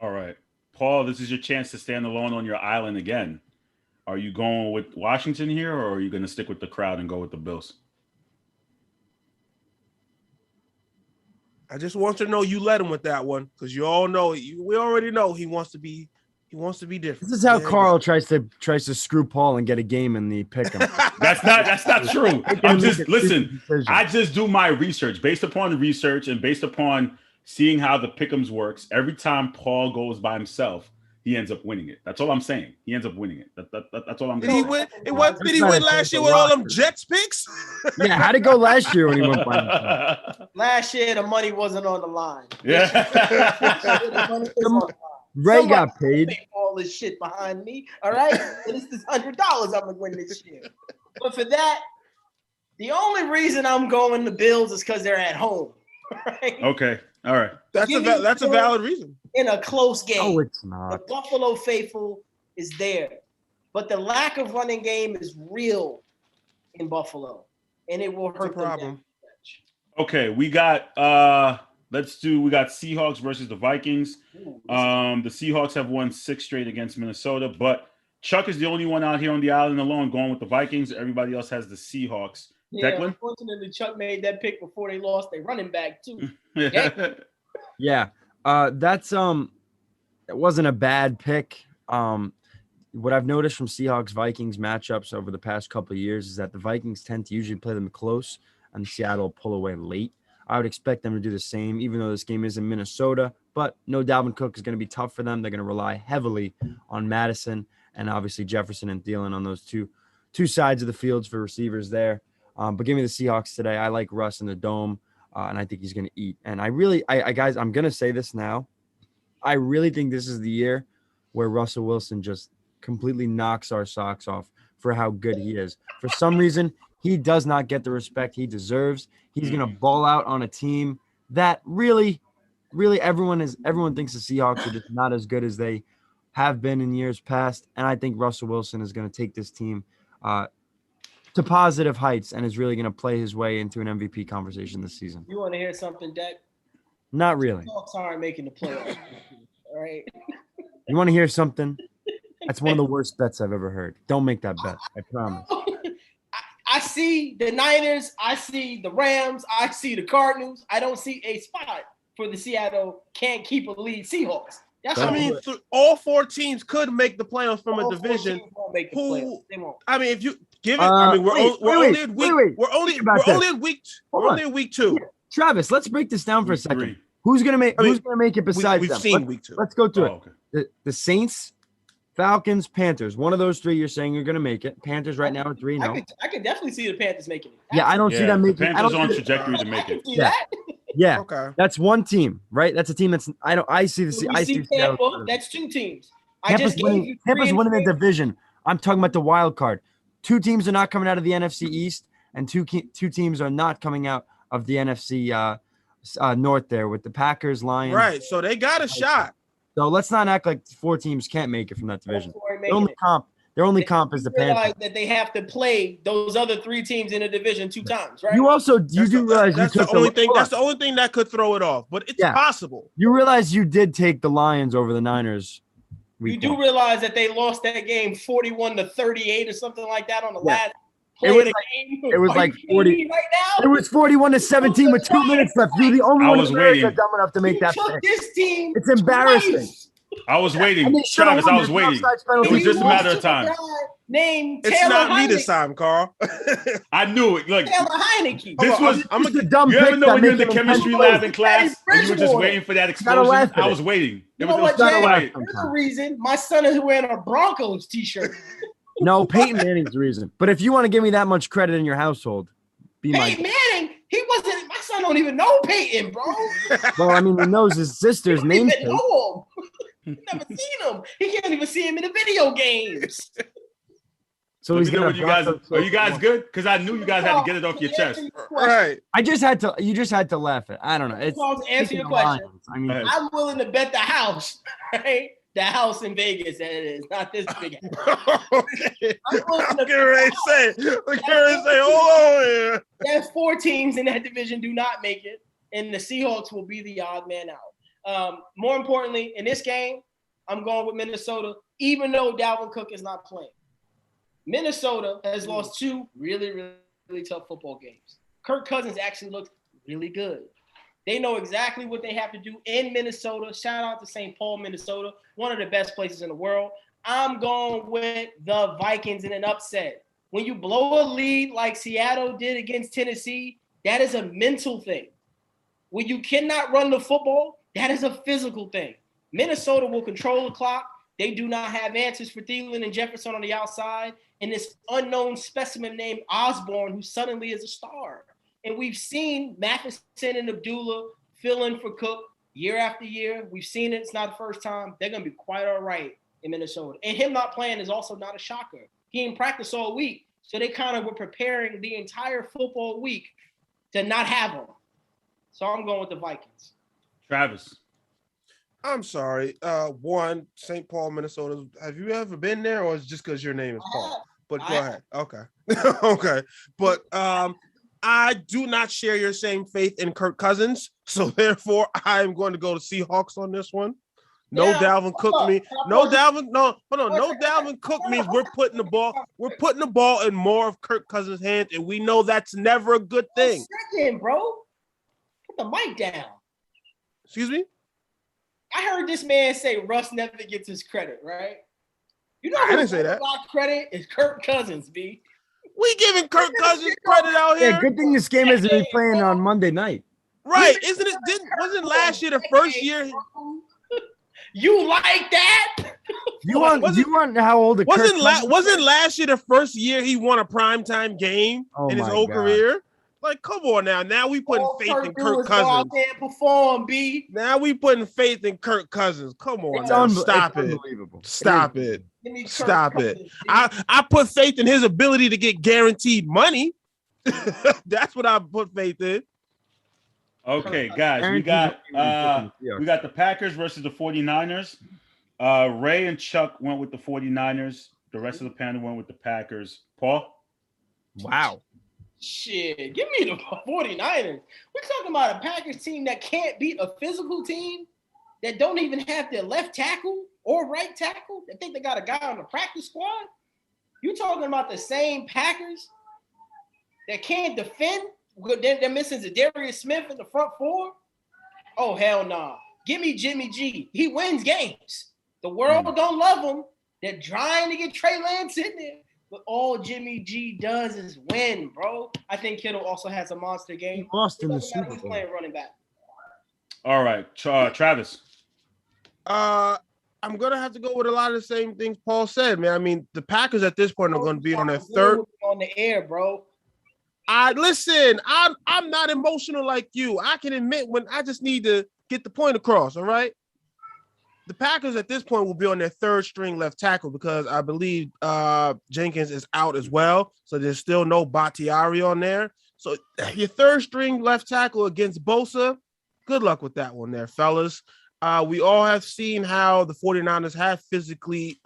All right. Paul, this is your chance to stand alone on your island again. Are you going with Washington here, or are you going to stick with the crowd and go with the Bills? I just want you to know you let him with that one, because you all know we already know he wants to be different. This is how Carl tries to screw Paul and get a game in the pick'em. That's not true. I just do my research based upon the research and based upon seeing how the pick'ems works. Every time Paul goes by himself, he ends up winning it. That's all I'm saying. He ends up winning it. That's all I'm going to say. Did he win last year with all them Jets picks? Yeah, how'd it go last year when he went by himself? Last year, the money wasn't on the line. Yeah. Ray got paid. All this shit behind me. All right. This is $100 I'm going to win this year. But for that, the only reason I'm going to Bills is because they're at home. Right? Okay. All right. That's a valid reason. In a close game. Oh, it's not. The Buffalo faithful is there. But the lack of running game is real in Buffalo. And it will hurt the problem. Okay, we got Seahawks versus the Vikings. The Seahawks have won 6 straight against Minnesota, but Chuck is the only one out here on the island alone going with the Vikings. Everybody else has the Seahawks. Yeah, Declan? Unfortunately, Chuck made that pick before they lost their running back too. Yeah. It wasn't a bad pick. What I've noticed from Seahawks Vikings matchups over the past couple of years is that the Vikings tend to usually play them close and Seattle pull away late. I would expect them to do the same, even though this game is in Minnesota. But no, Dalvin Cook is going to be tough for them. They're going to rely heavily on Madison and obviously Jefferson and Thielen on those two sides of the fields for receivers there. But give me the Seahawks today. I like Russ in the dome, and I think he's going to eat. And guys, I'm going to say this now. I really think this is the year where Russell Wilson just completely knocks our socks off for how good he is. For some reason, he does not get the respect he deserves. He's going to ball out on a team that really everyone thinks the Seahawks are just not as good as they have been in years past. And I think Russell Wilson is going to take this team to positive heights and is really going to play his way into an MVP conversation this season. You want to hear something, Dak? Not really. Seahawks aren't making the playoffs. All right. You want to hear something? That's one of the worst bets I've ever heard. Don't make that bet. I promise. I see the Niners. I see the Rams. I see the Cardinals. I don't see a spot for the Seattle can't keep a lead Seahawks. All 4 teams could make the playoffs from a division. Won't make the playoffs. They won't. I mean, if you give it, we're only in week 2. Travis, let's break this down for a second. 3. Who's gonna make it besides we've them? seen week 2. Let's go through it. Okay. The Saints Falcons, Panthers. One of those three you're saying you're going to make it. Panthers right now are 3-0. I could definitely see the Panthers making it. Yeah, I don't see them making it. The Panthers on trajectory to make it. Yeah. Yeah. Okay. That's one team, right? That's a team that's I see the I see Tampa. That's two teams. Tampa's winning the division. I'm talking about the wild card. Two teams are not coming out of the NFC East, and two teams are not coming out of the NFC North there with the Packers, Lions. Right. So they got a shot. So let's not act like 4 teams can't make it from that division. Their only comp is the Panthers. Realize that they have to play those other 3 teams in the division 2 times, right? You do realize that's the only thing. That's the only thing that could throw it off, but it's possible. You realize you did take the Lions over the Niners. You do realize that they lost that game 41-38 or something like that on the last play it was of the like, game. It was like 40. Right now? It was 41-17 with 2 minutes left. You're the only one in America dumb enough to make that took this team. It's embarrassing. Twice. I was waiting, Travis. I was waiting. It was just a matter of time. It's not me this time, Carl. I knew it. Look, Taylor Heineke. this was. I'm a dumb. You ever know when you're in the pick chemistry lab in class and you were just waiting for that explosion? I was waiting. You know what, Jay? There's a reason my son is wearing a Broncos t-shirt. No, Peyton Manning's the reason. But if you want to give me that much credit in your household, be my. Peyton Manning. He wasn't. My son don't even know Peyton, bro. Well, I mean, he knows his sister's name. Know him. Never seen him. He can't even see him in the video games. So he's gonna. Are you guys good? Because I knew you guys had to get it off your chest. Right. I just had to. You just had to laugh at. I don't know. It's to answer your question. I mean, I'm willing to bet the house, right? The house in Vegas, that it is not this big. Okay. I'm willing to say, hold on here. There's 4 teams in that division do not make it, and the Seahawks will be the odd man out. More importantly, in this game, I'm going with Minnesota, even though Dalvin Cook is not playing. Minnesota has lost 2 really, really tough football games. Kirk Cousins actually looked really good. They know exactly what they have to do in Minnesota. Shout out to St. Paul, Minnesota, one of the best places in the world. I'm going with the Vikings in an upset. When you blow a lead like Seattle did against Tennessee, that is a mental thing. When you cannot run the football, that is a physical thing. Minnesota will control the clock. They do not have answers for Thielen and Jefferson on the outside, and this unknown specimen named Osborne, who suddenly is a star. And we've seen Matheson and Abdullah fill in for Cook year after year. We've seen it. It's not the first time. They're going to be quite all right in Minnesota. And him not playing is also not a shocker. He didn't practice all week, so they kind of were preparing the entire football week to not have him. So I'm going with the Vikings. Travis. I'm sorry. One, St. Paul, Minnesota. Have you ever been there, or is it just because your name is Paul? But go ahead. Okay. Okay. But I do not share your same faith in Kirk Cousins, so therefore I'm going to go to Seahawks on this one. No Dalvin Cook me. No Dalvin. No, hold on. No Dalvin Cook means we're putting the ball in more of Kirk Cousins' hands, and we know that's never a good thing. Second, bro. Put the mic down. Excuse me? I heard this man say Russ never gets his credit, right? You know, I didn't say that. Credit is Kirk Cousins, B. We giving Kirk Cousins credit out here. Yeah, good thing this game isn't playing on Monday night. Right? Isn't it? Wasn't last year the first year? You like that? You want how old? Wasn't last year the first year he won a primetime game in his whole career? Like, come on now. Now we putting faith in Kirk Cousins. Perform, B. Now we putting faith in Kirk Cousins. Come on now. Stop it. Stop it. Stop it. I put faith in his ability to get guaranteed money. That's what I put faith in. Okay, guys, we got the Packers versus the 49ers. Ray and Chuck went with the 49ers. The rest of the panel went with the Packers. Paul? Wow. Shit, give me the 49ers. We're talking about a Packers team that can't beat a physical team that don't even have their left tackle or right tackle. They think they got a guy on the practice squad. You talking about the same Packers that can't defend? They're missing Zadarius Smith in the front 4. Oh, hell no. Nah. Give me Jimmy G. He wins games. The world don't love him. They're trying to get Trey Lance in there. But all Jimmy G does is win, bro. I think Kittle also has a monster game. He lost in the Super Bowl. Bowl. Playing running back. All right, Travis. I'm gonna have to go with a lot of the same things Paul said, man. I mean, the Packers at this point are going to be on their third on the air, bro. Listen. I'm not emotional like you. I can admit when I just need to get the point across. All right. The Packers at this point will be on their third string left tackle because I believe Jenkins is out as well. So there's still no Bakhtiari on there. So your third string left tackle against Bosa. Good luck with that one there, fellas. We all have seen how the 49ers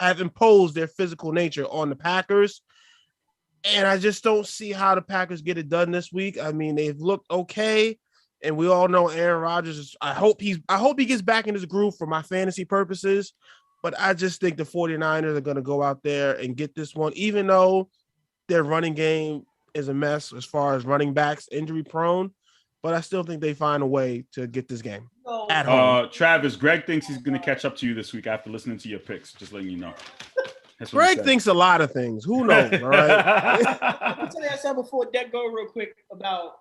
have imposed their physical nature on the Packers. And I just don't see how the Packers get it done this week. I mean, they've looked okay. And we all know Aaron Rodgers is, I hope he gets back in his groove for my fantasy purposes. But I just think the 49ers are going to go out there and get this one, even though their running game is a mess as far as running backs, injury prone. But I still think they find a way to get this game at home. Travis, Greg thinks he's going to catch up to you this week after listening to your picks. Just letting you know. Greg thinks a lot of things. Who knows? All right. Let me tell you I said before that go real quick about.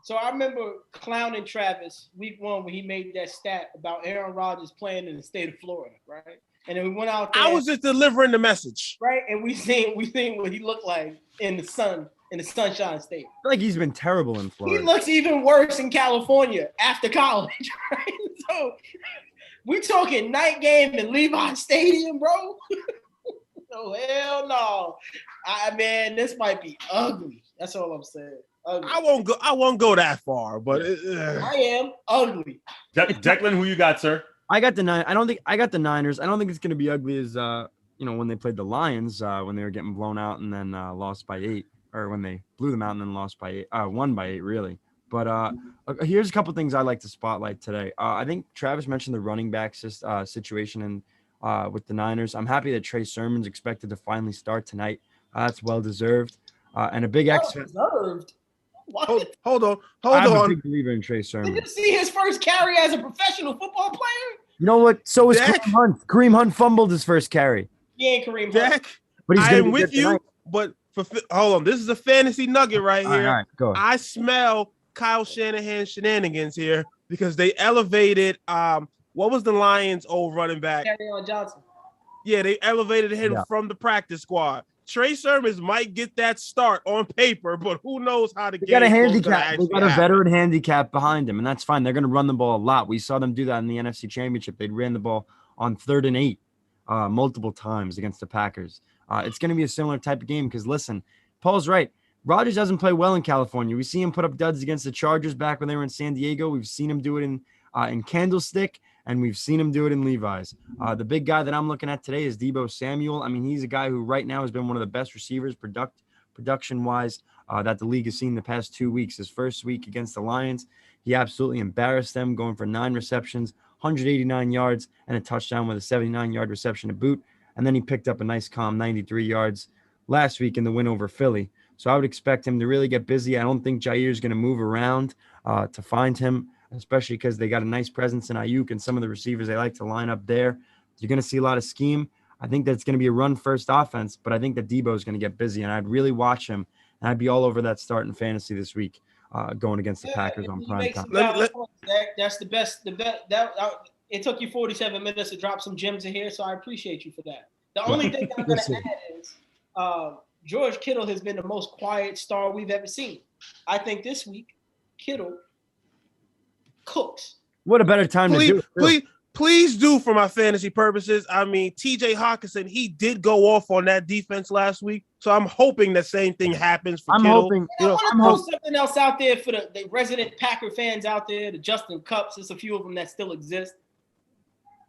So I remember clowning Travis week 1 when he made that stat about Aaron Rodgers playing in the state of Florida, right? And then we went out there. I was just delivering the message, right? And we seen what he looked like in the sun, in the Sunshine State. I feel like he's been terrible in Florida. He looks even worse in California after college, right? So we talking night game in Levi Stadium, bro. Oh hell no! Man, this might be ugly. That's all I'm saying. Ugly. I won't go that far, but I am ugly. Declan, who you got, sir? I got the Niners. I got the Niners. I don't think it's going to be ugly as when they played the Lions when they were getting blown out and then lost by 8, or when they blew them out and then lost by 8, won by 8 really. But here's a couple things I like to spotlight today. I think Travis mentioned the running back situation and with the Niners. I'm happy that Trey Sermon's expected to finally start tonight. That's well deserved. And a big deserved. Hold on. I'm a big believer in Trey Sermon. Did you see his first carry as a professional football player? You know what? So was Kareem Hunt. Kareem Hunt fumbled his first carry. He ain't Kareem Hunt. But he's I am with you. Tonight. But hold on, this is a fantasy nugget right here. All right, go ahead. I smell Kyle Shanahan shenanigans here because they elevated what was the Lions' old running back? Kerryon Johnson. Yeah, they elevated him from the practice squad. Trey Sermon might get that start on paper, but who knows how the game got a handicap. They got a veteran handicap behind him, and that's fine. They're going to run the ball a lot. We saw them do that in the NFC Championship. They ran the ball on 3rd and 8 multiple times against the Packers. It's going to be a similar type of game because, listen, Paul's right. Rodgers doesn't play well in California. We see him put up duds against the Chargers back when they were in San Diego. We've seen him do it in Candlestick, and we've seen him do it in Levi's. The big guy that I'm looking at today is Deebo Samuel. I mean, he's a guy who right now has been one of the best receivers production-wise that the league has seen the past 2 weeks. His first week against the Lions, he absolutely embarrassed them, going for 9 receptions, 189 yards, and a touchdown with a 79-yard reception to boot. And then he picked up a nice calm 93 yards last week in the win over Philly. So I would expect him to really get busy. I don't think Jair is going to move around to find him, especially because they got a nice presence in Ayuk and some of the receivers they like to line up there. You're going to see a lot of scheme. I think that it's going to be a run-first offense, but I think that Deebo is going to get busy, and I'd really watch him, and I'd be all over that start in fantasy this week going against the Packers on prime time. That's the best. It took you 47 minutes to drop some gems in here, so I appreciate you for that. The only thing I'm going to add is George Kittle has been the most quiet star we've ever seen. I think this week, Kittle cooks. What a better time to do it. Please do for my fantasy purposes. I mean, TJ Hawkinson, he did go off on that defense last week. So I'm hoping the same thing happens for Kittle. I want to throw something else out there for the resident Packer fans out there, the Justin Cups. There's a few of them that still exist.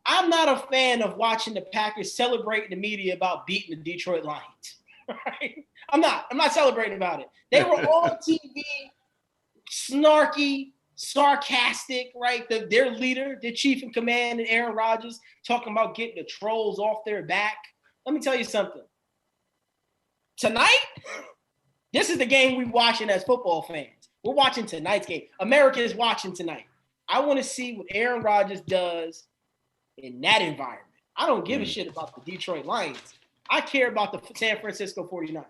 I'm not a fan of watching the Packers celebrate in the media about beating the Detroit Lions. Right? I'm not celebrating about it. They were on TV, snarky, sarcastic, right? Their leader, their chief in command, and Aaron Rodgers talking about getting the trolls off their back. Let me tell you something. Tonight, this is the game we're watching as football fans. We're watching tonight's game. America is watching tonight. I want to see what Aaron Rodgers does in that environment. I don't give a shit about the Detroit Lions. I care about the San Francisco 49ers.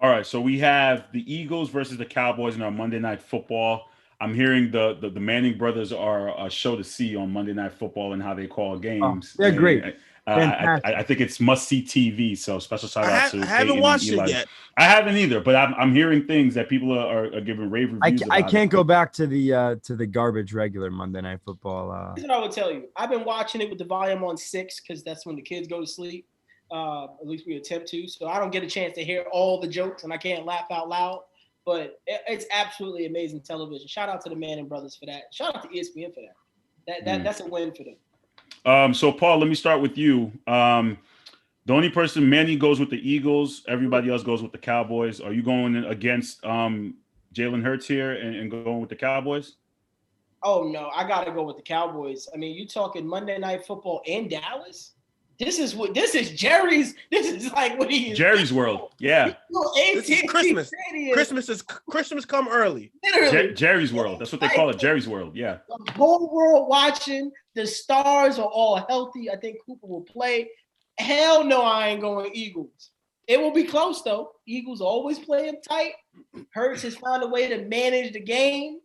All right, so we have the Eagles versus the Cowboys in our Monday Night Football. I'm hearing the Manning brothers are a show to see on Monday Night Football and how they call games. They're great. I think it's must see TV. So special shout out to I haven't Peyton watched and Eli. it yet. I haven't either, but I'm hearing things that people are giving rave reviews. I about can't it. go back to the garbage regular Monday Night Football. Here's what I would tell you. I've been watching it with the volume on 6 because that's when the kids go to sleep. At least we attempt to. So I don't get a chance to hear all the jokes and I can't laugh out loud. But it's absolutely amazing television. Shout out to the Manning brothers for that. Shout out to ESPN for that. That's a win for them. So Paul, let me start with you. The only person Manny goes with the Eagles. Everybody else goes with the Cowboys. Are you going against Jalen Hurts here and going with the Cowboys? Oh no, I gotta go with the Cowboys. I mean, you talking Monday Night Football in Dallas? This is Jerry's. This is like what he is. Jerry's World. Yeah. This is Christmas. Christmas come early. Literally. Jerry's World. That's what they call it. Jerry's World. Yeah. The whole world watching. The stars are all healthy. I think Cooper will play. Hell no, I ain't going Eagles. It will be close though. Eagles always play them tight. Hurts has found a way to manage the game.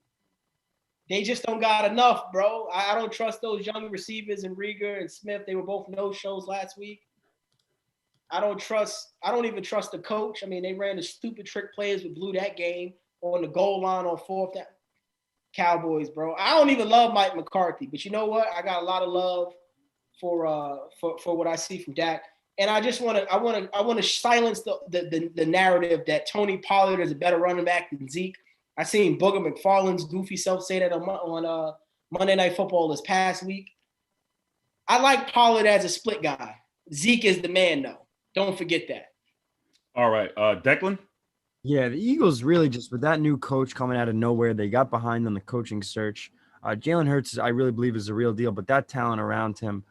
They just don't got enough, bro. I don't trust those young receivers in Rieger and Smith. They were both no-shows last week. I don't even trust the coach. I mean, they ran the stupid trick plays that blew that game on the goal line on fourth down. Cowboys, bro. I don't even love Mike McCarthy, but you know what? I got a lot of love for what I see from Dak. And I just want to silence the narrative that Tony Pollard is a better running back than Zeke. I seen Booger McFarland's goofy self say that on Monday Night Football this past week. I like Pollard as a split guy. Zeke is the man, though. Don't forget that. All right. Declan? Yeah, the Eagles really just with that new coach coming out of nowhere, they got behind on the coaching search. Jalen Hurts, I really believe, is a real deal, but that talent around him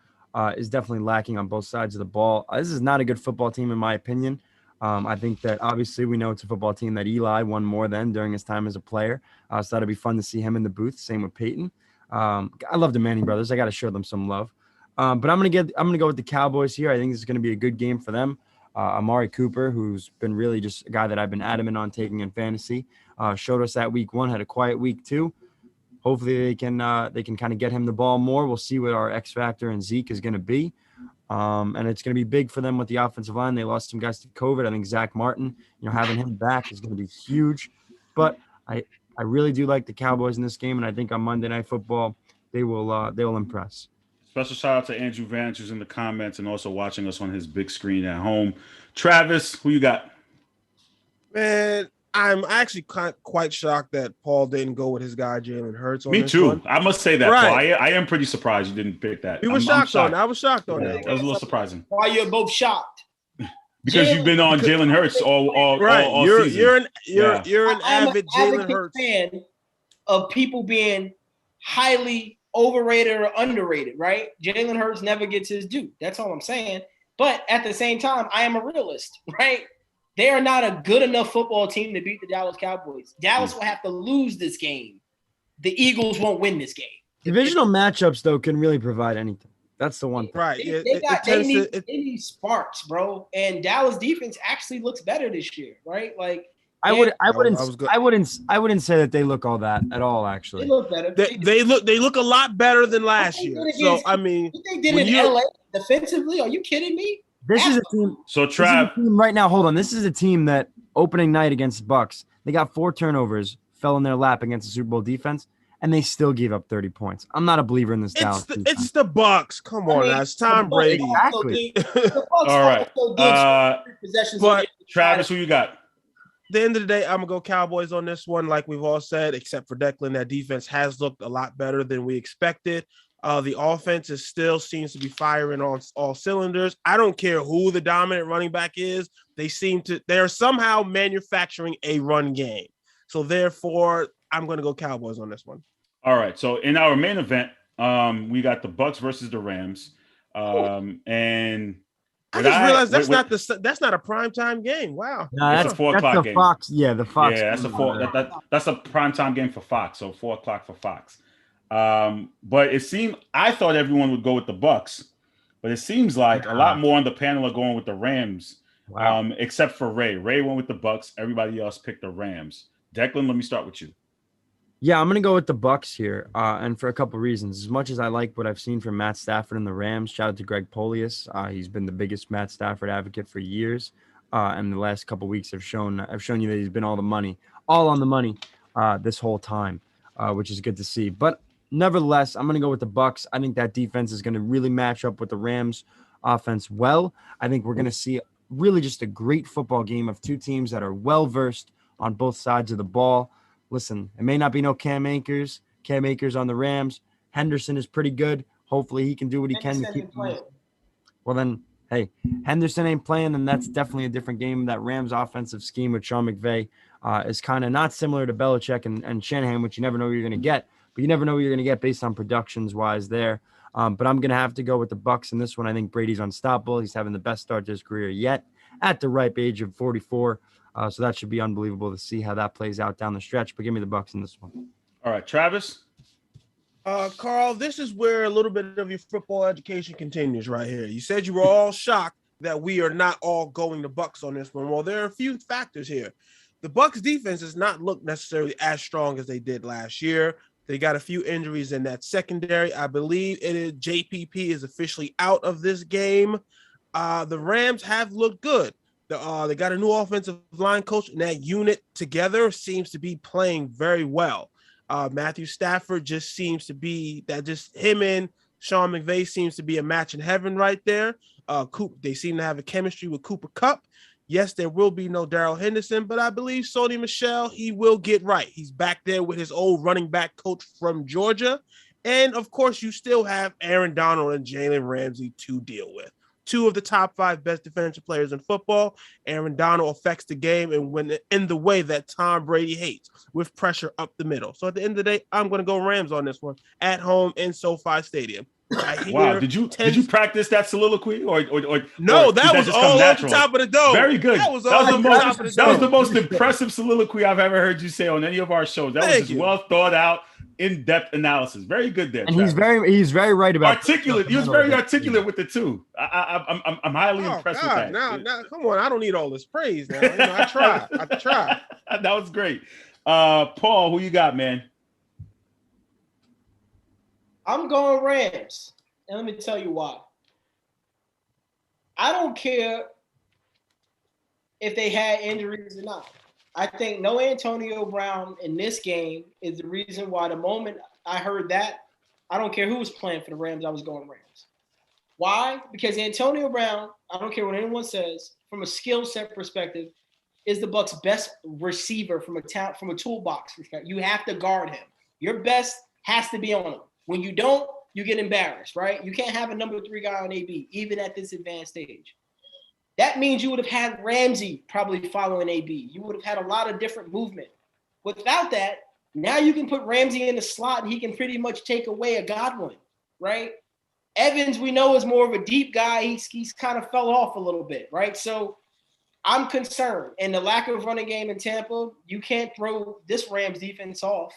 is definitely lacking on both sides of the ball. This is not a good football team, in my opinion. I think that obviously we know it's a football team that Eli won more than during his time as a player. So that'll be fun to see him in the booth. Same with Peyton. I love the Manning brothers. I got to show them some love. But I'm gonna go with the Cowboys here. I think this is gonna be a good game for them. Amari Cooper, who's been really just a guy that I've been adamant on taking in fantasy, showed us that week 1, had a quiet week 2. Hopefully they can kind of get him the ball more. We'll see what our X factor and Zeke is going to be. And it's going to be big for them with the offensive line. They lost some guys to COVID. I think Zach Martin, having him back is going to be huge. But I really do like the Cowboys in this game, and I think on Monday Night Football they'll impress. Special shout out to Andrew Vance, who's in the comments and also watching us on his big screen at home. Travis, who you got? Man, I'm actually quite shocked that Paul didn't go with his guy Jalen Hurts. Me too. One. I must say that, right. Paul. I am pretty surprised you didn't pick that. I was shocked on that. That was a little surprising. Why you're both shocked? Because you've been on Jalen Hurts all season. You're an I'm avid an Jalen Hurts fan of people being highly overrated or underrated, right? Jalen Hurts never gets his due. That's all I'm saying. But at the same time, I am a realist, right? They are not a good enough football team to beat the Dallas Cowboys. Dallas will have to lose this game. The Eagles won't win this game. Divisional matchups, though, can really provide anything. That's the one thing. Right. They need sparks, bro. And Dallas defense actually looks better this year, right? Like I wouldn't say that they look all that at all. Actually, they look better. They look a lot better than last year. So I mean, what they did in LA defensively? Are you kidding me? This is a team. So Trav, right now, hold on. This is a team that opening night against Bucks, they got 4 turnovers, fell in their lap against the Super Bowl defense, and they still gave up 30 points. I'm not a believer in this Dallas. It's the Bucks. Come on, now. It's Tom Brady. Exactly. All right. But Travis, who you got? At the end of the day, I'm gonna go Cowboys on this one, like we've all said, except for Declan. That defense has looked a lot better than we expected. The offense still seems to be firing on all cylinders. I don't care who the dominant running back is. They're somehow manufacturing a run game. So therefore, I'm going to go Cowboys on this one. All right. So in our main event, we got the Bucks versus the Rams. And I just realized that's not a primetime game. Wow. No, that's a 4 o'clock game. Fox. Yeah, the Fox. Yeah, that's a primetime game for Fox. So 4 o'clock for Fox. But I thought everyone would go with the Bucks, but it seems like a lot more on the panel are going with the Rams. Wow. Except for Ray. Ray went with the Bucks. Everybody else picked the Rams. Declan, let me start with you. Yeah, I'm gonna go with the Bucks here, and for a couple reasons. As much as I like what I've seen from Matt Stafford and the Rams, shout out to Greg Polius. He's been the biggest Matt Stafford advocate for years, and the last couple weeks have shown you that he's been all on the money, this whole time, which is good to see. But nevertheless, I'm gonna go with the Bucks. I think that defense is gonna really match up with the Rams offense well. I think we're gonna see really just a great football game of two teams that are well versed on both sides of the ball. Listen, it may not be no Cam Akers on the Rams. Henderson is pretty good. Hopefully he can do what he can to keep them. Well then, hey, Henderson ain't playing, and that's definitely a different game. That Rams offensive scheme with Sean McVay is kind of not similar to Belichick and Shanahan, which you never know what you're going to get. But you never know what you're going to get based on productions-wise there. But I'm going to have to go with the Bucks in this one. I think Brady's unstoppable. He's having the best start to his career yet at the ripe age of 44. So that should be unbelievable to see how that plays out down the stretch. But give me the Bucks in this one. All right, Travis. Carl, this is where a little bit of your football education continues right here. You said you were all shocked that we are not all going to Bucks on this one. Well, there are a few factors here. The Bucks defense does not look necessarily as strong as they did last year. They got a few injuries in that secondary. I believe JPP is officially out of this game. The Rams have looked good. They got a new offensive line coach, and that unit together seems to be playing very well. Matthew Stafford just seems to be that. Just him and Sean McVay seems to be a match in heaven right there. They seem to have a chemistry with Cooper Kupp. Yes, there will be no Darrell Henderson, but I believe Sony Michel, he will get right. He's back there with his old running back coach from Georgia. And, of course, you still have Aaron Donald and Jalen Ramsey to deal with. Two of the top 5 best defensive players in football. Aaron Donald affects the game and when in the way that Tom Brady hates, with pressure up the middle. So at the end of the day, I'm going to go Rams on this one at home in SoFi Stadium. Wow, did you practice that soliloquy or no? Or that was all off the top of the dome. Very good. That was the most impressive soliloquy I've ever heard you say on any of our shows. That was just well thought out, in-depth analysis. Very good there. And he's very right about articulate. He was very articulate with it too. I'm highly impressed with that. Now, come on, I don't need all this praise. Now, I tried. That was great. Paul, who you got, man? I'm going Rams, and let me tell you why. I don't care if they had injuries or not. I think no Antonio Brown in this game is the reason why the moment I heard that, I don't care who was playing for the Rams, I was going Rams. Why? Because Antonio Brown, I don't care what anyone says, from a skill set perspective, is the Bucs' best receiver from a toolbox perspective. You have to guard him. Your best has to be on him. When you don't, you get embarrassed, right? You can't have a number 3 guy on AB, even at this advanced stage. That means you would have had Ramsey probably following AB. You would have had a lot of different movement. Without that, now you can put Ramsey in the slot and he can pretty much take away a Godwin, right? Evans, we know, is more of a deep guy. He's kind of fell off a little bit, right? So I'm concerned. And the lack of running game in Tampa, you can't throw this Rams defense off.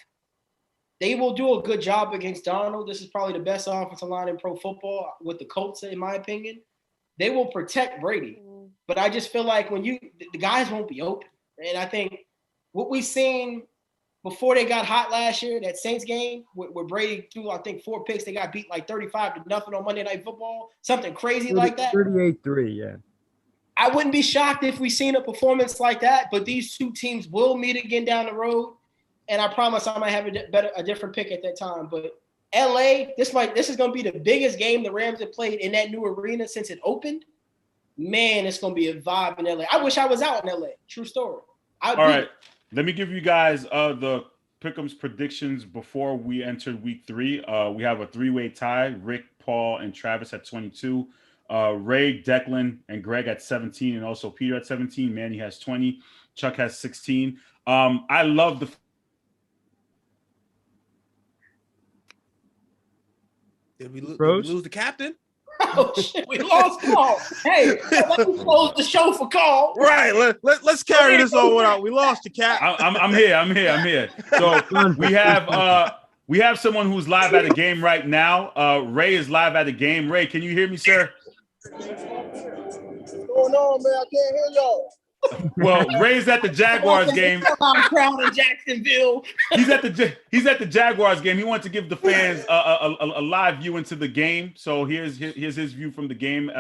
They will do a good job against Donald. This is probably the best offensive line in pro football with the Colts, in my opinion. They will protect Brady. But I just feel like the guys won't be open. And I think what we've seen before they got hot last year, that Saints game where Brady threw, I think, 4 picks, they got beat like 35-0 on Monday Night Football, something crazy like that. 38-3, yeah. I wouldn't be shocked if we seen a performance like that, but these two teams will meet again down the road. And I promise I might have a different pick at that time. But LA, this is going to be the biggest game the Rams have played in that new arena since it opened. Man, it's going to be a vibe in LA. I wish I was out in LA. True story. All right. Let me give you guys the Pick'em's predictions before we entered week 3. We have a 3-way tie. Rick, Paul, and Travis at 22. Ray, Declan, and Greg at 17, and also Peter at 17. Manny has 20. Chuck has 16. I love the Did we lose the captain? Oh shit, we lost Carl. Hey, let me close the show for Carl. Right, let's carry this on without. We lost the cap. I'm here. So we have someone who's live at a game right now. Ray is live at a game. Ray, can you hear me, sir? What's going on, man? I can't hear y'all. Well, Ray's at the Jaguars game. I'm proud of Jacksonville. He's at the Jaguars game. He wants to give the fans a live view into the game. So here's his view from the game.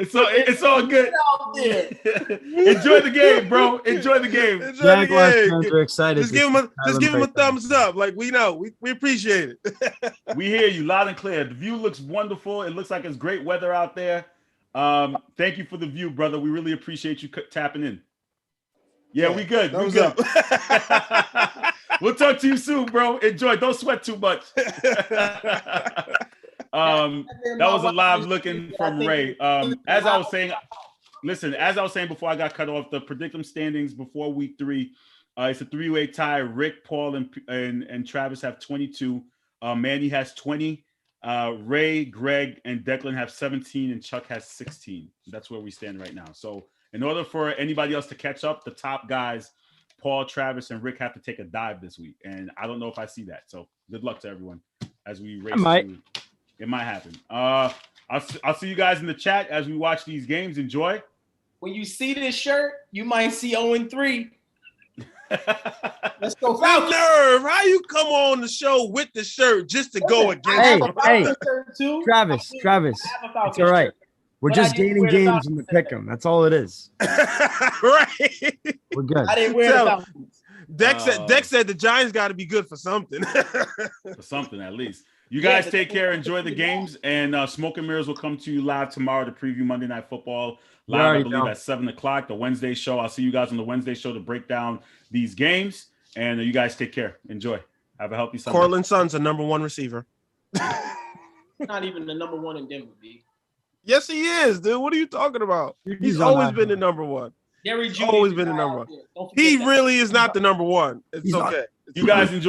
It's all good. Enjoy the game, bro. Enjoy the game. Jaguars fans are excited. Just give him a thumbs up. Like we know, we appreciate it. We hear you loud and clear. The view looks wonderful. It looks like it's great weather out there. Thank you for the view, brother. We really appreciate you tapping in. Yeah, we good. We good. We'll talk to you soon, bro. Enjoy. Don't sweat too much. That was a live looking from Ray. As I was saying, before I got cut off, the Predictum standings before week 3, it's a 3-way tie. Rick, Paul, and Travis have 22. Manny has 20. Ray, Greg, and Declan have 17, and Chuck has 16. That's where we stand right now. So in order for anybody else to catch up, the top guys, Paul, Travis, and Rick, have to take a dive this week. And I don't know if I see that. So good luck to everyone as we race through. It might happen. I'll see you guys in the chat as we watch these games. Enjoy. When you see this shirt, you might see 0-3. Let's go. Falcons. Nerve. How you come on the show with the shirt just to go against him? Hey, Travis, it's all right. We're just gaining games in the pick'em. That's all it is. Right. We're good. I didn't wear the Falcons. Dex said the Giants got to be good for something. For something, at least. You guys take care. Enjoy the games. And Smoke and Mirrors will come to you live tomorrow to preview Monday Night Football. Live, I believe, at 7 o'clock, the Wednesday show. I'll see you guys on the Wednesday show to break down these games. And you guys take care. Enjoy. Have a healthy Sunday. Cortland Sutton's a number 1 receiver. Not even the number 1 in Denver, B. Yes, he is, dude. What are you talking about? He's always been the number 1. Jerry Jeudy always been the number 1. He really is not the number 1. It's okay. You guys enjoy